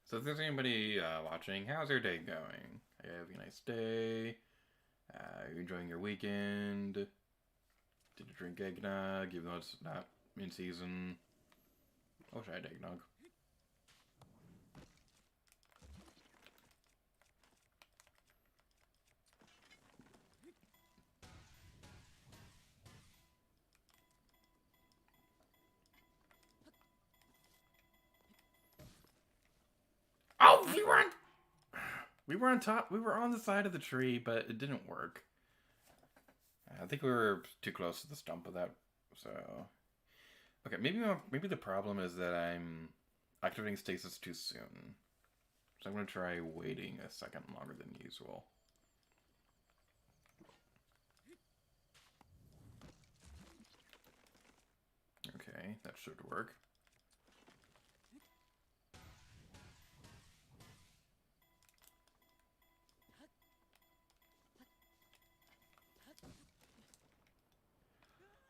So if there's anybody watching, how's your day going? I hope you have a nice day. You enjoying your weekend? Did you drink eggnog, even though it's not in season? I wish I had eggnog. Oh, we were on top. We were on the side of the tree, but it didn't work. I think we were too close to the stump of that. So, okay, maybe the problem is that I'm activating stasis too soon. So I'm gonna try waiting a second longer than usual. Okay, that should work.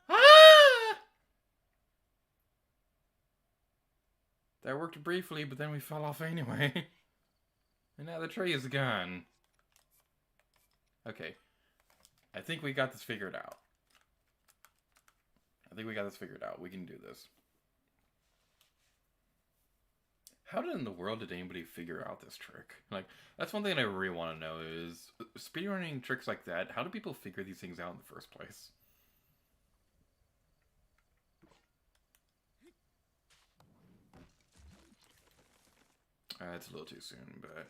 Ah! That worked briefly, but then we fell off anyway. And now the tree is gone. Okay. I think we got this figured out. We can do this. How in the world did anybody figure out this trick? Like, that's one thing I really want to know is speedrunning tricks like that. How do people figure these things out in the first place? It's a little too soon, but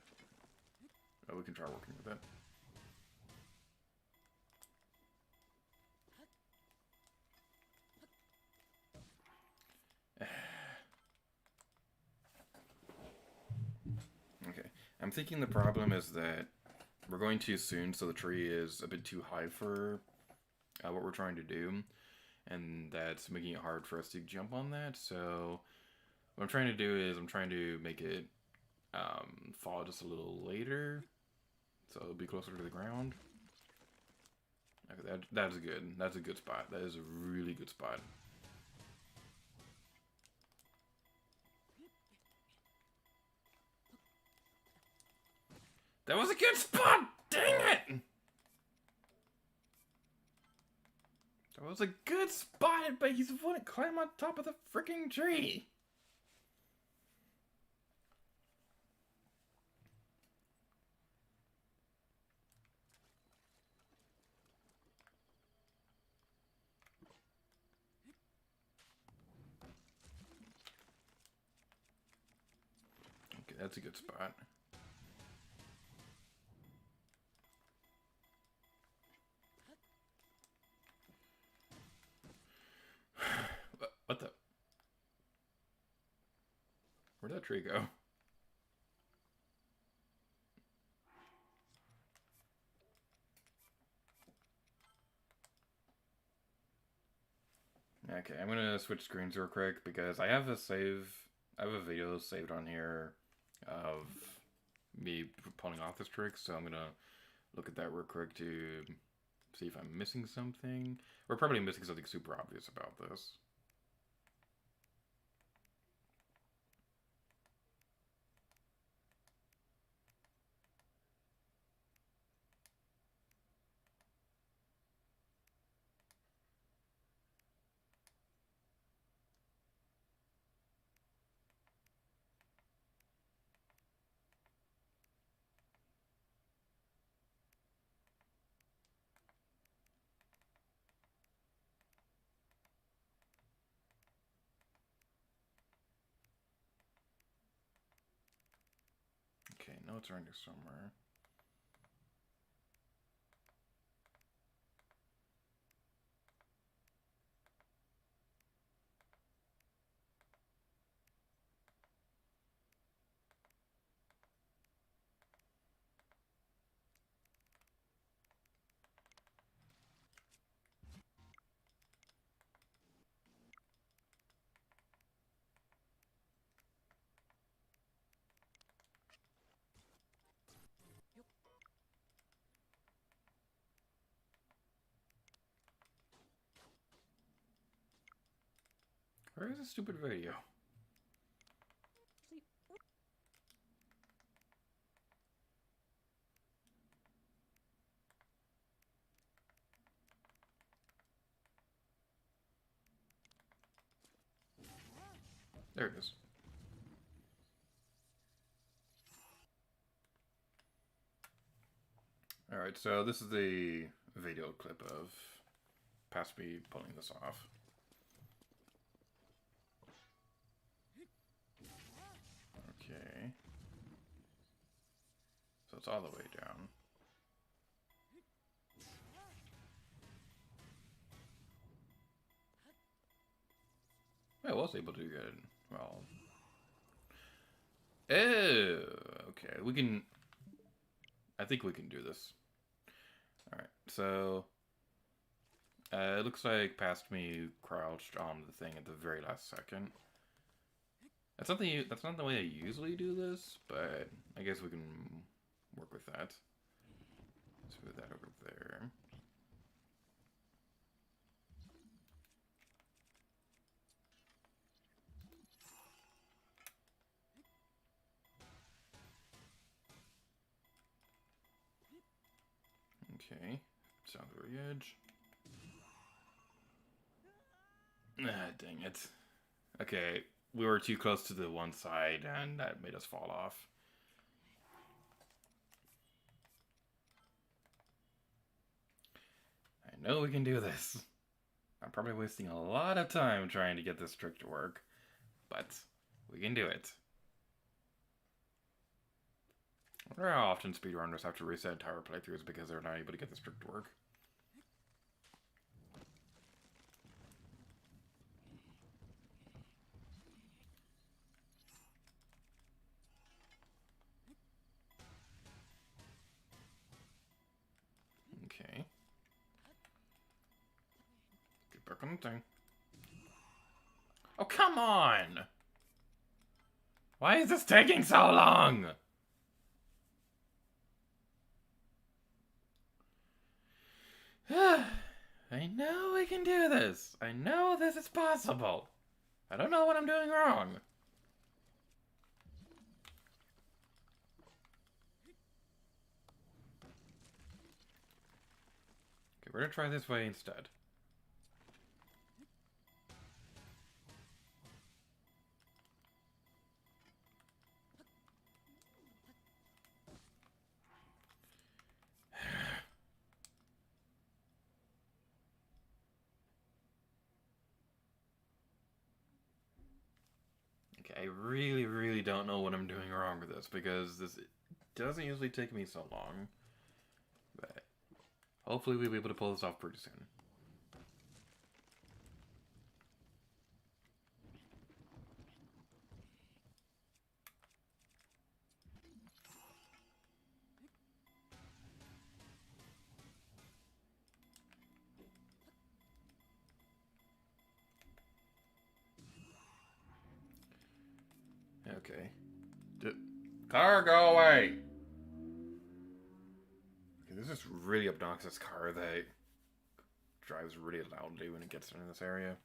we can try working with it. Okay, I'm thinking the problem is that we're going too soon, so the tree is a bit too high for what we're trying to do, and that's making it hard for us to jump on that. So what I'm trying to do is I'm trying to make it fall just a little later, so it'll be closer to the ground. Okay, that's good. That's a good spot. That is a really good spot. That was a good spot! Dang it! That was a good spot, but he's wouldn't climb on top of the freaking tree. Okay, that's a good spot. What the? tree go? Okay, I'm gonna switch screens real quick because I have a video saved on here of me pulling off this trick, so I'm gonna look at that real quick to see if I'm missing something. We're probably missing something super obvious about this. Okay, notes are in there somewhere. Where is this stupid video? There it is. Alright, so this is the video clip of past me pulling this off. Okay. So it's all the way down. I was able to get it. Well. Okay. We can. I think we can do this. Alright, so. It looks like past me crouched on the thing at the very last second. That's not the way I usually do this, but I guess we can work with that. Let's move that over there. Okay, sound the very edge. Ah, dang it. Okay, we were too close to the one side, and that made us fall off. I know we can do this. I'm probably wasting a lot of time trying to get this trick to work, but we can do it. I wonder how often speedrunners have to reset entire playthroughs because they're not able to get this trick to work. Okay. Get back on the thing. Oh, come on! Why is this taking so long? I know we can do this. I know this is possible. I don't know what I'm doing wrong. Okay, we're gonna try this way instead. Okay, I really don't know what I'm doing wrong with this because this doesn't usually take me so long. But hopefully we'll be able to pull this off pretty soon. Okay. Car, go away! Okay, this is really obnoxious car that drives really loudly when it gets into this area.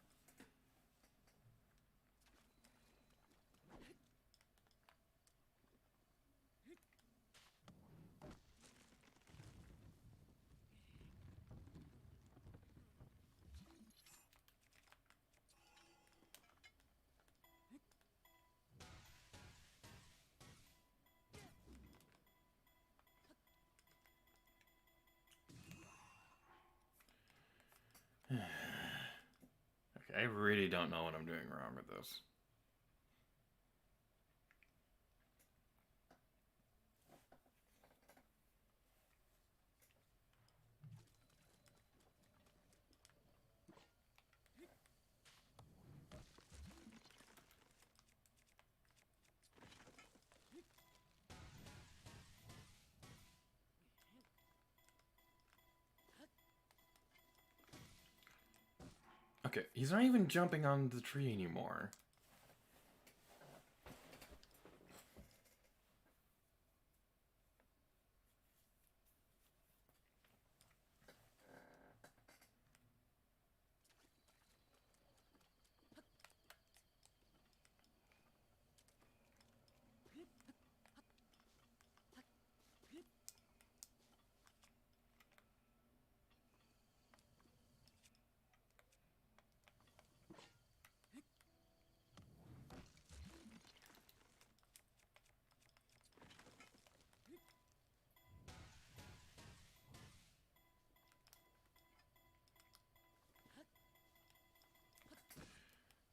Okay, I really don't know what I'm doing wrong with this. Okay, he's not even jumping on the tree anymore.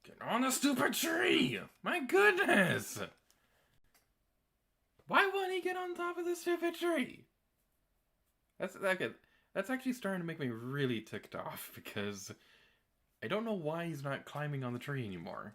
Get on the stupid tree! My goodness! Why won't he get on top of the stupid tree? That's actually starting to make me really ticked off because I don't know why he's not climbing on the tree anymore.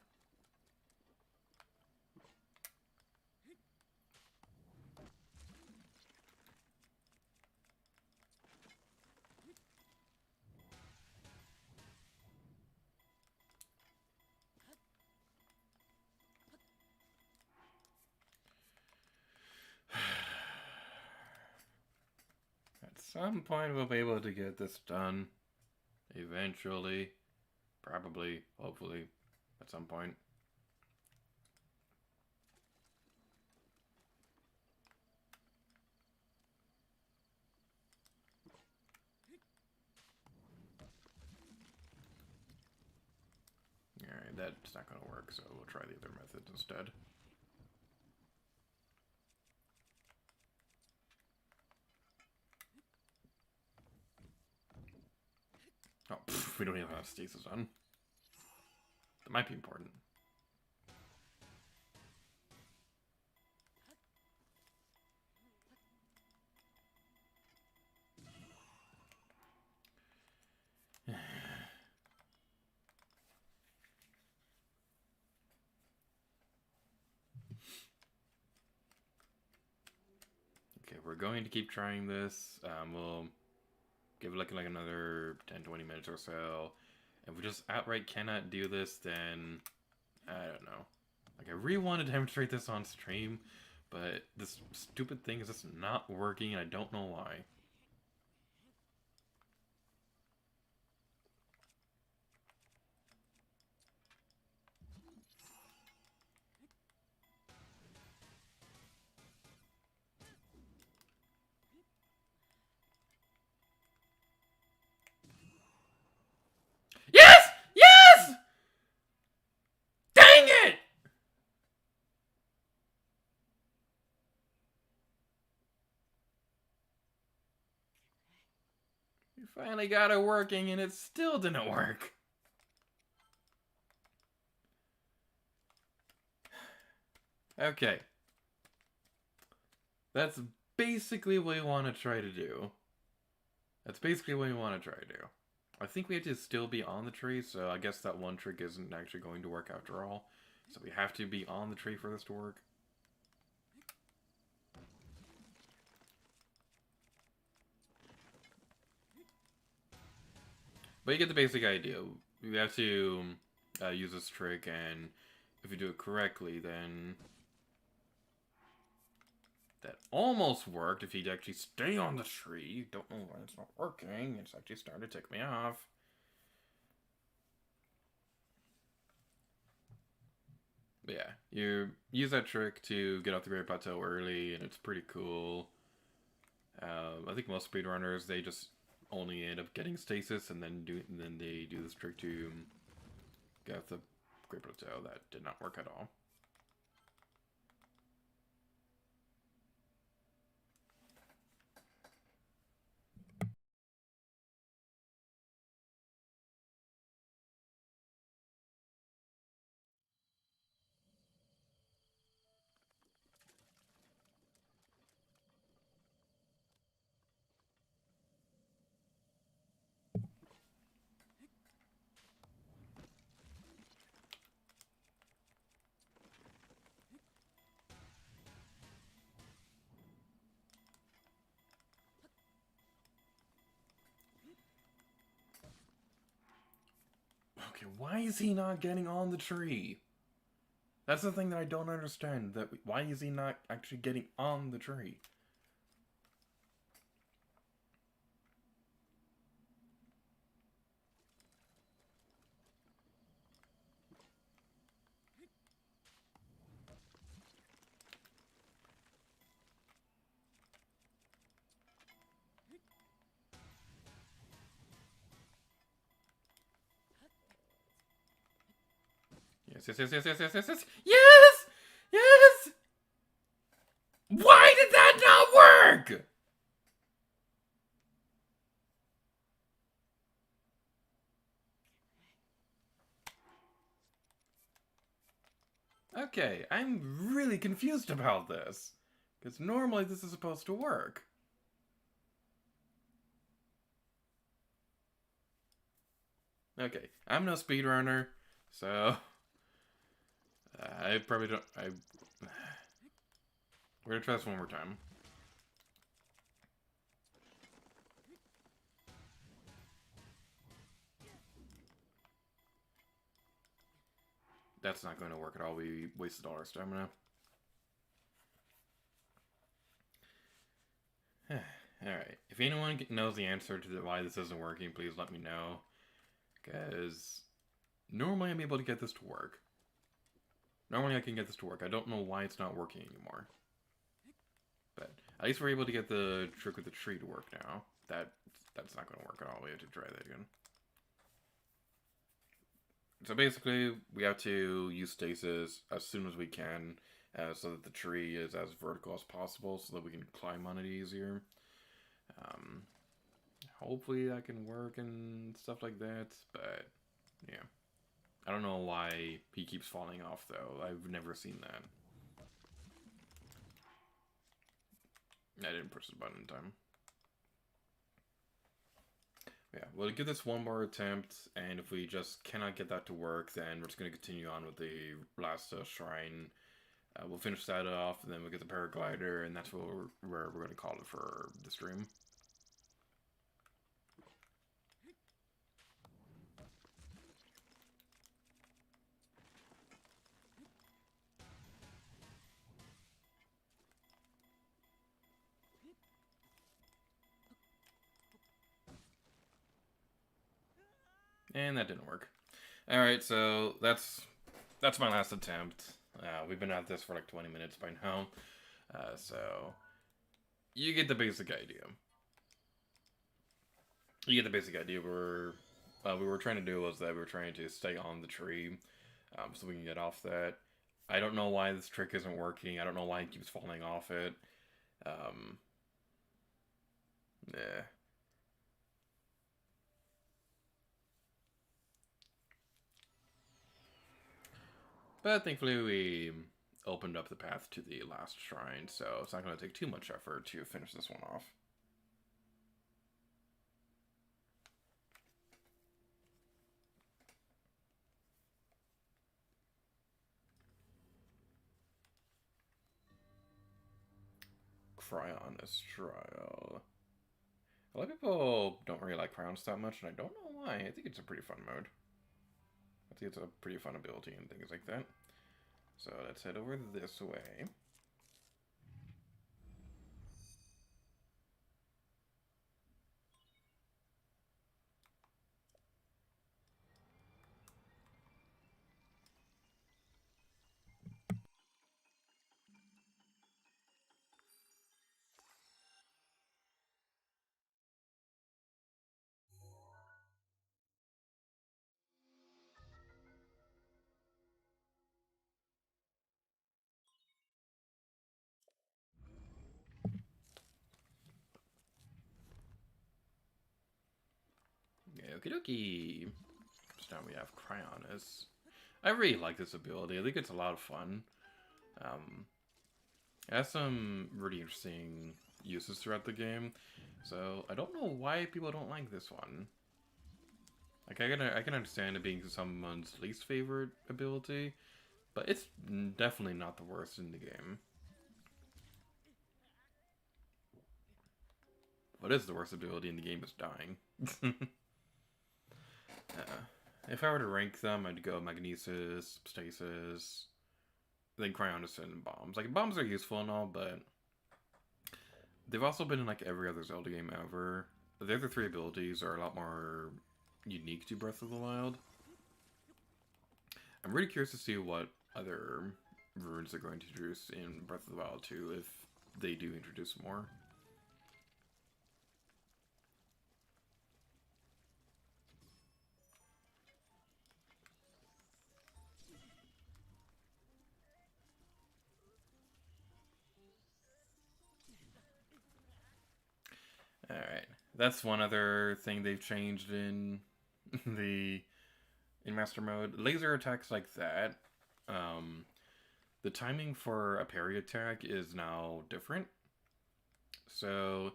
At some point we'll be able to get this done. Eventually. Probably. Hopefully. At some point. Alright, that's not gonna work, so we'll try the other methods instead. Oh, we don't even have stasis on. That might be important. Okay, we're going to keep trying this. We'll give it like another 10-20 minutes or so. If we just outright cannot do this, then I don't know. Like, I really want to demonstrate this on stream, but this stupid thing is just not working, and I don't know why. Yes! Yes! Dang it! We finally got it working, and it still didn't work. Okay. That's basically what we want to try to do. That's basically what we want to try to do. I think we have to still be on the tree, so I guess that one trick isn't actually going to work after all. So we have to be on the tree for this to work. But you get the basic idea. We have to use this trick, and if you do it correctly, then That almost worked if he'd actually stay on the tree. Don't know why it's not working. It's actually starting to tick me off. But yeah, you use that trick to get off the Great Plateau early, and it's pretty cool. I think most speedrunners, they just only end up getting stasis, and then they do this trick to get off the Great Plateau. That did not work at all. Okay, why is he not getting on the tree? That's the thing that I don't understand. Why is he not actually getting on the tree? Yes, yes, yes, yes, yes, yes, yes, yes, yes, yes. Why did that not work? Okay, I'm really confused about this. Because normally this is supposed to work. Okay, I'm no speedrunner, so... I probably don't... We're gonna try this one more time. That's not going to work at all. We wasted all our stamina. Alright, if anyone knows the answer to why this isn't working, please let me know. Because normally I'm able to get this to work. Normally I can get this to work. I don't know why it's not working anymore. But at least we're able to get the trick with the tree to work now. That's not going to work at all. We have to try that again. So basically, we have to use stasis as soon as we can, so that the tree is as vertical as possible, so that we can climb on it easier. Hopefully that can work and stuff like that, but yeah. I don't know why he keeps falling off, though. I've never seen that. I didn't push the button in time. Yeah, we'll give this one more attempt, and if we just cannot get that to work, then we're just going to continue on with the last shrine. We'll finish that off, and then we'll get the paraglider, and that's where we're going to call it for the stream. And that didn't work. Alright, so that's my last attempt. We've been at this for like 20 minutes by now. So you get the basic idea. You get the basic idea. We were trying to do was that we were trying to stay on the tree, so we can get off that. I don't know why this trick isn't working. I don't know why it keeps falling off it. Yeah. But thankfully we opened up the path to the last shrine, so it's not going to take too much effort to finish this one off. Cryonis trial. A lot of people don't really like Cryonis that much, and I don't know why. I think it's a pretty fun mode. I think it's a pretty fun ability and things like that. So let's head over this way. Okie dokie. So now we have Cryonis. I really like this ability. I think it's a lot of fun. It has some really interesting uses throughout the game. So I don't know why people don't like this one. Like I can understand it being someone's least favorite ability, but it's definitely not the worst in the game. What is the worst ability in the game is dying. If I were to rank them, I'd go Magnesis, Stasis, then Cryonis, and Bombs. Like, Bombs are useful and all, but they've also been in, like, every other Zelda game ever. The other three abilities are a lot more unique to Breath of the Wild. I'm really curious to see what other runes they're going to introduce in Breath of the Wild 2, if they do introduce more. Alright, that's one other thing they've changed in in Master Mode. Laser attacks like that, the timing for a parry attack is now different. So,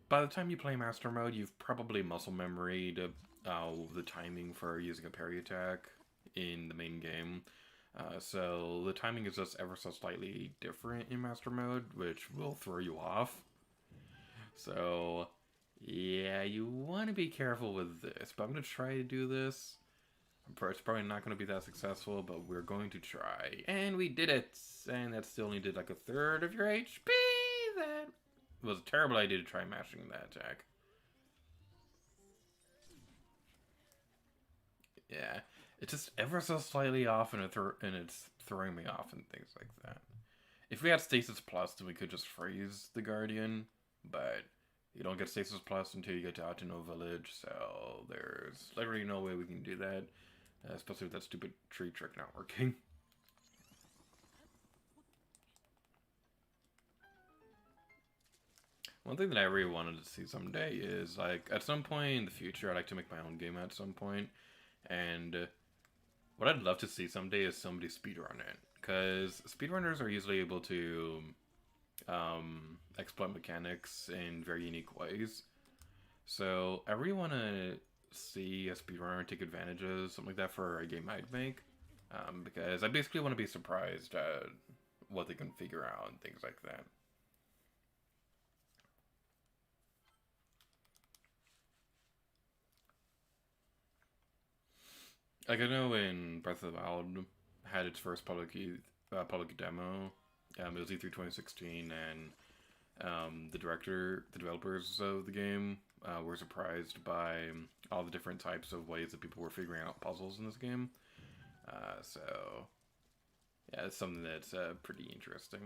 by the time you play Master Mode, you've probably muscle memoried the timing for using a parry attack in the main game. So the timing is just ever so slightly different in Master Mode, which will throw you off. So, yeah, you want to be careful with this, but I'm going to try to do this. It's probably not going to be that successful, but we're going to try. And we did it! And that still only did like a third of your HP! That was a terrible idea to try mashing that attack. Yeah, it's just ever so slightly off, and it's throwing me off and things like that. If we had Stasis Plus, then we could just freeze the Guardian, but you don't get Stasis Plus until you get to Altino Village, so there's literally no way we can do that, especially with that stupid tree trick not working. One thing that I really wanted to see someday is, like, at some point in the future, I'd like to make my own game at some point, and what I'd love to see someday is somebody speedrun it, because speedrunners are usually able to exploit mechanics in very unique ways. So I really want to see a speedrunner take advantage of something like that for a game I'd make, because I basically want to be surprised at what they can figure out and things like that. Like, I know in Breath of the Wild had its first public demo. It was E3 2016, and the developers of the game were surprised by all the different types of ways that people were figuring out puzzles in this game. So, yeah, it's something that's pretty interesting.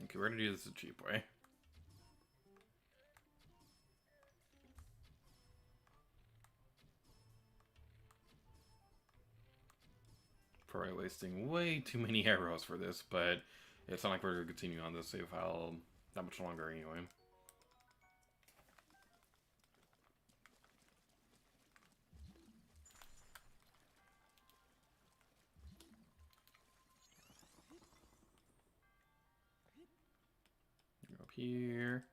Okay, we're gonna do this the cheap way. Probably wasting way too many arrows for this, but it's not like we're gonna continue on this save file that much longer anyway. Go up here.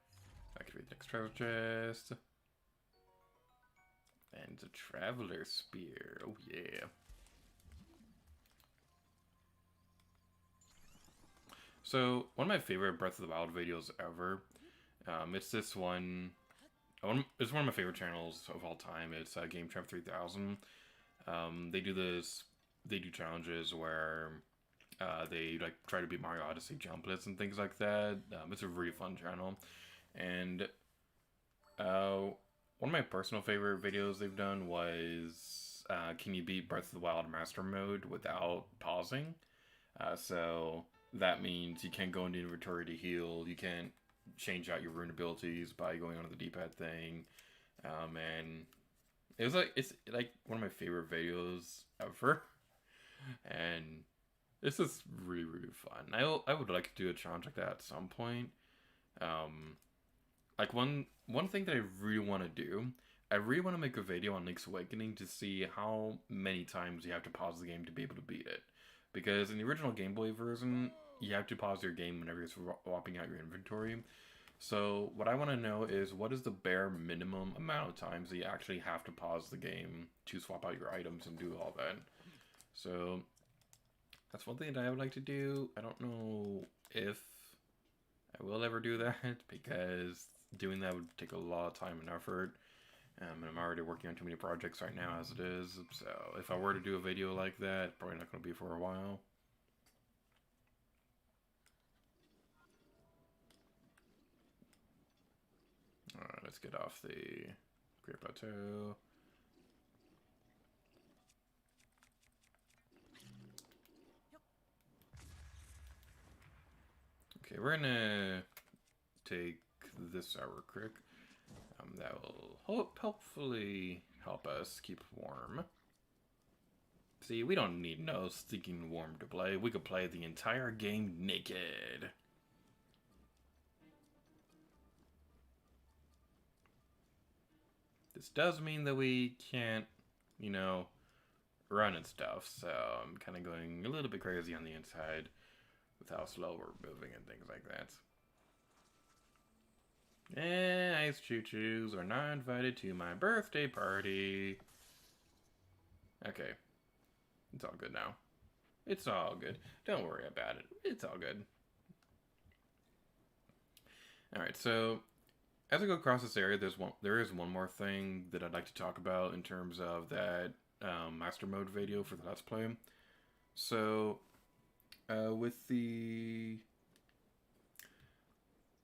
Activate the next treasure chest. And the Traveler Spear. Oh yeah. So, one of my favorite Breath of the Wild videos ever. It's this one. It's one of my favorite channels of all time. It's Game Champ 3000. They do this. They do challenges where they like try to beat Mario Odyssey jumplets and things like that. It's a really fun channel, and one of my personal favorite videos they've done was can you beat Breath of the Wild Master Mode without pausing? So that means you can't go into inventory to heal. You can't change out your rune abilities by going onto the D-pad thing. And it's like one of my favorite videos ever. And this is really, really fun. I would like to do a challenge like that at some point. Um, like one thing that I really want to do, I really want to make a video on Link's Awakening to see how many times you have to pause the game to be able to beat it. Because in the original Game Boy version, you have to pause your game whenever you're swapping out your inventory. So what I want to know is what is the bare minimum amount of times that you actually have to pause the game to swap out your items and do all that. So that's one thing that I would like to do. I don't know if I will ever do that because doing that would take a lot of time and effort. And I'm already working on too many projects right now as it is. So if I were to do a video like that, probably not going to be for a while. Alright, let's get off the Great Plateau. Okay, we're gonna take this Sour Crick. That will hopefully help us keep warm. See, we don't need no stinking warm to play. We could play the entire game naked. This does mean that we can't, you know, run and stuff, so I'm kind of going a little bit crazy on the inside with how slow we're moving and things like that. Ice choo-choos are not invited to my birthday party. Okay. It's all good now. It's all good. Don't worry about it. It's all good. Alright, so as I go across this area, there is one more thing that I'd like to talk about in terms of that Master Mode video for the Let's Play. So, with the...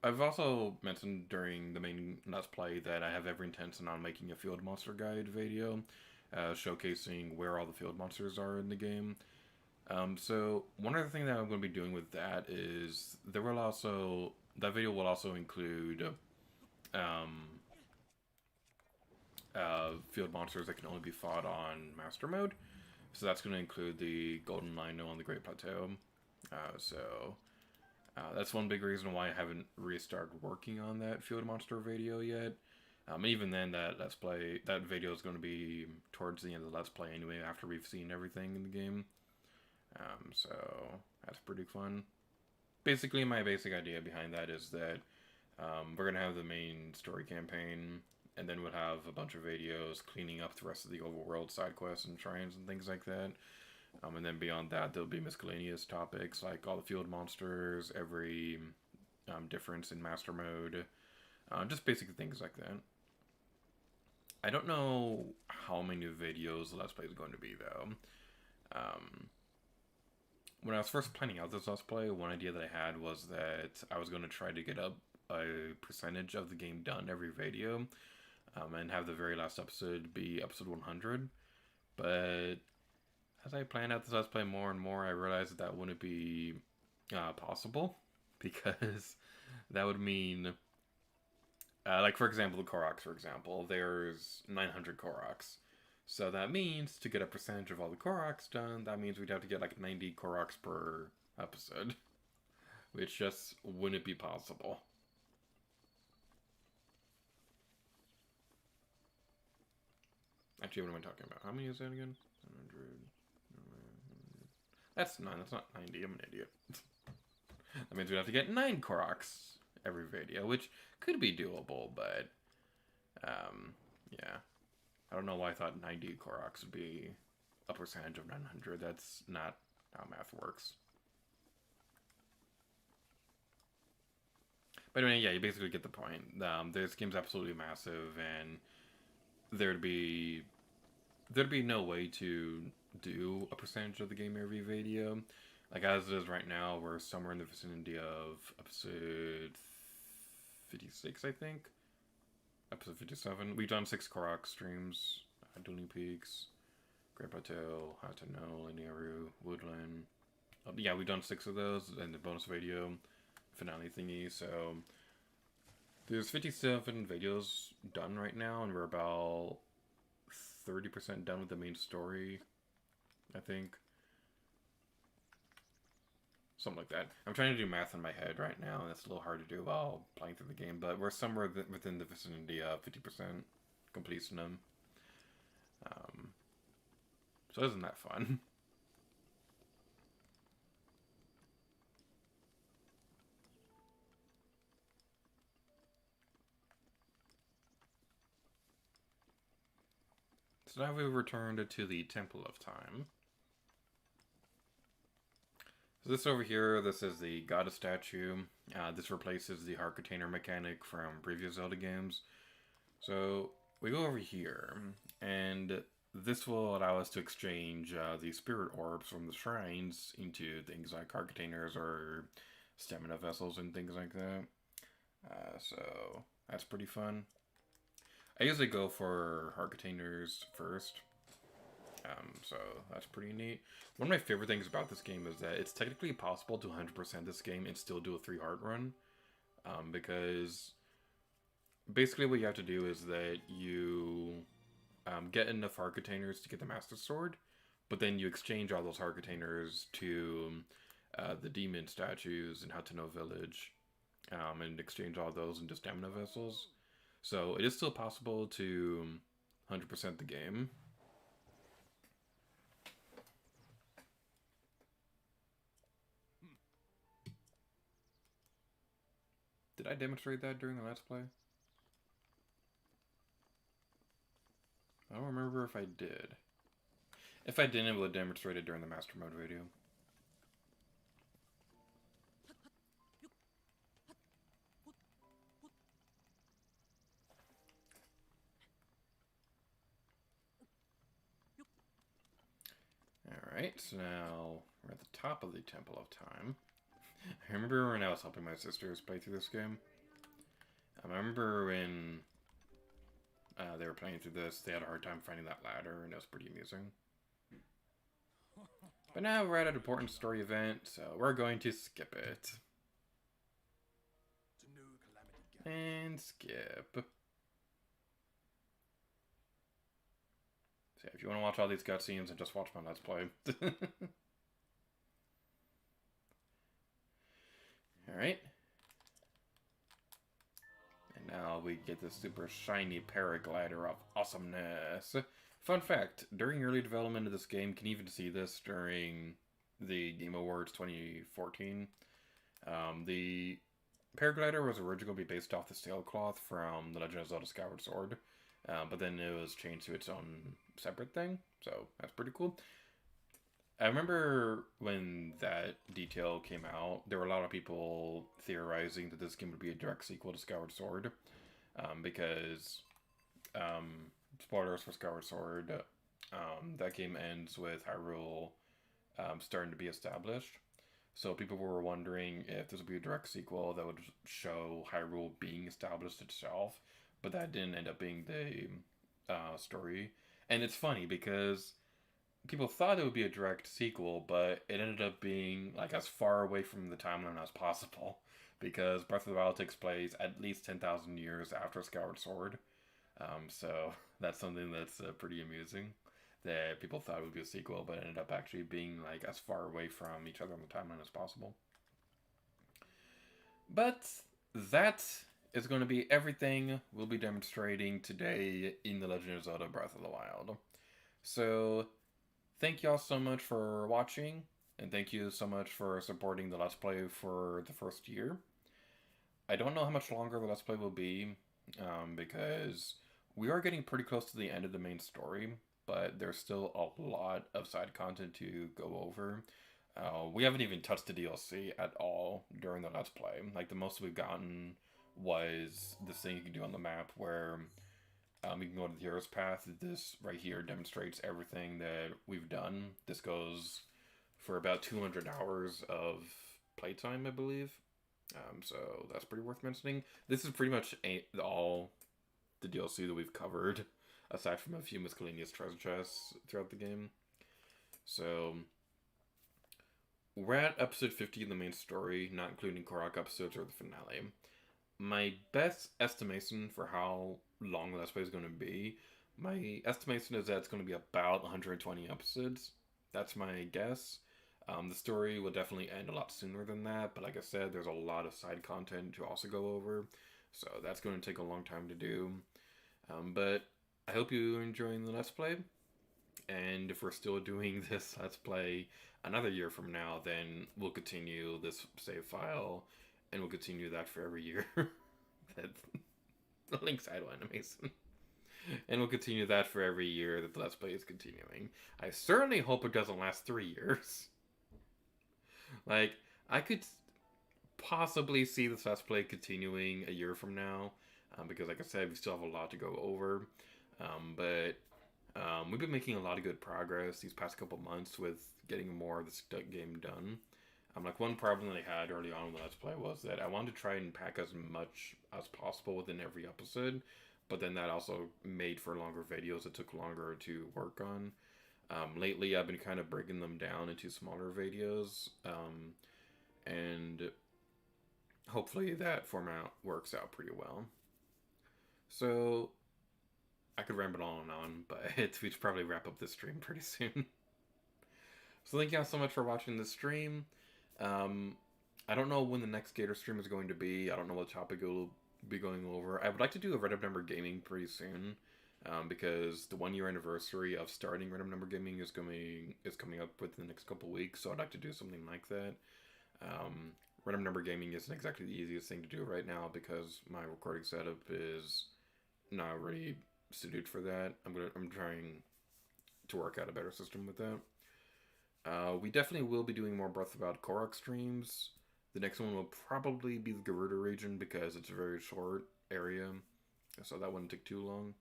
I've also mentioned during the main Let's Play that I have every intention on making a Field Monster Guide video, showcasing where all the field monsters are in the game. So one other thing that I'm going to be doing with that is that video will also include field monsters that can only be fought on Master Mode. So that's going to include the Golden Lionel and the Great Plateau. That's one big reason why I haven't restarted working on that field monster video yet. Even then, that video is going to be towards the end of the Let's Play anyway, after we've seen everything in the game. So that's pretty fun. Basically, my basic idea behind that is that we're going to have the main story campaign, and then we'll have a bunch of videos cleaning up the rest of the overworld side quests and shrines and things like that. And then beyond that, there'll be miscellaneous topics like all the field monsters, every difference in Master Mode, just basic things like that. I don't know how many videos the Let's Play is going to be, though. When I was first planning out this Let's Play, one idea that I had was that I was going to try to get up a percentage of the game done every video, and have the very last episode be episode 100. But as I planned out this Let's Play more and more, I realized that wouldn't be possible, because that would mean, like for example, the Koroks, for example, there's 900 Koroks. So that means to get a percentage of all the Koroks done, that means we'd have to get like 90 Koroks per episode, which just wouldn't be possible. Actually, what am I talking about? How many is that again? 100. That's 9. That's not 90. I'm an idiot. That means we'd have to get 9 Koroks every video, which could be doable, but yeah. I don't know why I thought 90 Koroks would be a percentage of 900. That's not how math works. But anyway, yeah, you basically get the point. This game's absolutely massive, and there'd be no way to do a percentage of the game every video. Like, as it is right now, we're somewhere in the vicinity of episode 56, I think. Episode 57. We've done 6 Korok streams. Dueling Peaks, Great Plateau, How to Know, Linearu, Woodland. Yeah, we've done 6 of those, and the bonus video, finale thingy, so there's 57 videos done right now, and we're about 30% done with the main story, I think. Something like that. I'm trying to do math in my head right now, and it's a little hard to do while playing through the game, but we're somewhere within the vicinity of 50% completion them. So isn't that fun? So now we've returned to the Temple of Time. So this over here, this is the goddess statue. This replaces the heart container mechanic from previous Zelda games. So we go over here, and this will allow us to exchange the spirit orbs from the shrines into things like heart containers or stamina vessels and things like that. So that's pretty fun. I usually go for heart containers first. So that's pretty neat. One of my favorite things about this game is that it's technically possible to 100% this game and still do a 3-heart run. Because basically what you have to do is that you get enough heart containers to get the Master Sword, but then you exchange all those heart containers to the demon statues in Hateno Village, and exchange all those into stamina vessels. So it is still possible to 100% the game. Did I demonstrate that during the Let's Play? I don't remember if I did. If I didn't, it would have demonstrated during the Master Mode video. Alright, so now we're at the top of the Temple of Time. I remember when I was helping my sisters play through this game. I remember when they were playing through this, they had a hard time finding that ladder, and it was pretty amusing. But now we're at an important story event, so we're going to skip it. And skip. So if you want to watch all these cutscenes, and just watch my Let's Play. Alright. And now we get this super shiny paraglider of awesomeness. Fun fact, during early development of this game, you can even see this during the Game Awards 2014. The paraglider was originally based off the sailcloth from The Legend of Zelda Skyward Sword, but then it was changed to its own separate thing, so that's pretty cool. I remember when that detail came out, there were a lot of people theorizing that this game would be a direct sequel to Skyward Sword, because, spoilers for Skyward Sword, that game ends with Hyrule starting to be established. So people were wondering if this would be a direct sequel that would show Hyrule being established itself, but that didn't end up being the story. And it's funny because people thought it would be a direct sequel, but it ended up being like as far away from the timeline as possible, because Breath of the Wild takes place at least 10,000 years after Skyward Sword. So that's something that's pretty amusing, that people thought it would be a sequel, but ended up actually being like as far away from each other on the timeline as possible. But that is going to be everything we'll be demonstrating today in The Legend of Zelda Breath of the Wild. So thank y'all so much for watching, and thank you so much for supporting the Let's Play for the first year. I don't know how much longer the Let's Play will be, because we are getting pretty close to the end of the main story, but there's still a lot of side content to go over. We haven't even touched the DLC at all during the Let's Play. Like, the most we've gotten was this thing you can do on the map where you can go to the hero's path. This right here demonstrates everything that we've done. This goes for about 200 hours of playtime, I believe. So that's pretty worth mentioning. This is pretty much all the DLC that we've covered, aside from a few miscellaneous treasure chests throughout the game. So we're at episode 50 in the main story, not including Korok episodes or the finale. My best estimation for how long the Let's Play is going to be, my estimation is that it's going to be about 120 episodes. That's my guess. The story will definitely end a lot sooner than that, but like I said, there's a lot of side content to also go over, so that's going to take a long time to do. But I hope you're enjoying the Let's Play, and if we're still doing this Let's Play another year from now, then we'll continue this save file, and we'll continue that for every year. That the link side animation. And we'll continue that for every year that the Let's Play is continuing. I certainly hope it doesn't last 3 years. Like, I could possibly see this Let's Play continuing a year from now, because like I said, we still have a lot to go over. But we've been making a lot of good progress these past couple months with getting more of this game done. Like, one problem that I had early on in the Let's Play was that I wanted to try and pack as much as possible within every episode, but then that also made for longer videos that took longer to work on. Lately, I've been kind of breaking them down into smaller videos, and hopefully that format works out pretty well. So, I could ramble on and on, but we should probably wrap up this stream pretty soon. So thank you all so much for watching this stream. I don't know when the next Gator stream is going to be. I don't know what topic it will be going over. I would like to do a Red Up Number Gaming pretty soon, because the 1 year anniversary of starting Red Up Number Gaming is coming up within the next couple weeks, so I'd like to do something like that. Red Up Number Gaming isn't exactly the easiest thing to do right now because my recording setup is not really suited for that. I'm trying to work out a better system with that. We definitely will be doing more Breath of the Wild Korok streams. The next one will probably be the Garuda region because it's a very short area, so that wouldn't take too long.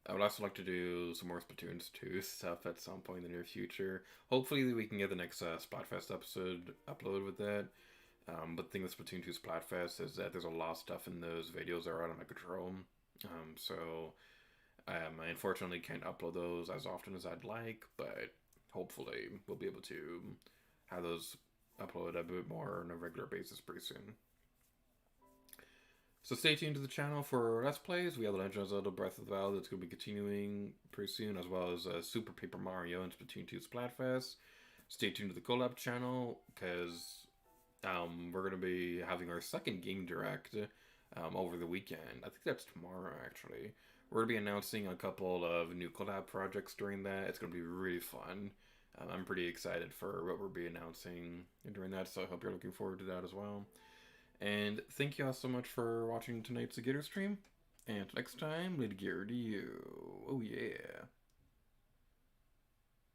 I would also like to do some more Splatoon 2 stuff at some point in the near future. Hopefully we can get the next Splatfest episode uploaded with that. But the thing with Splatoon 2 Splatfest is that there's a lot of stuff in those videos that are out of my control. So I unfortunately can't upload those as often as I'd like, but hopefully we'll be able to have those uploaded a bit more on a regular basis pretty soon. So stay tuned to the channel for Let's Plays. We have The Legend of Zelda Breath of the Wild that's going to be continuing pretty soon, as well as Super Paper Mario and Splatoon 2 Splatfest. Stay tuned to the collab channel, because we're going to be having our second game direct over the weekend. I think that's tomorrow, actually. We're going to be announcing a couple of new collab projects during that. It's going to be really fun. I'm pretty excited for what we'll be announcing during that, so I hope you're looking forward to that as well. And thank you all so much for watching tonight's Gator stream. And next time, let Gear to you. Oh yeah.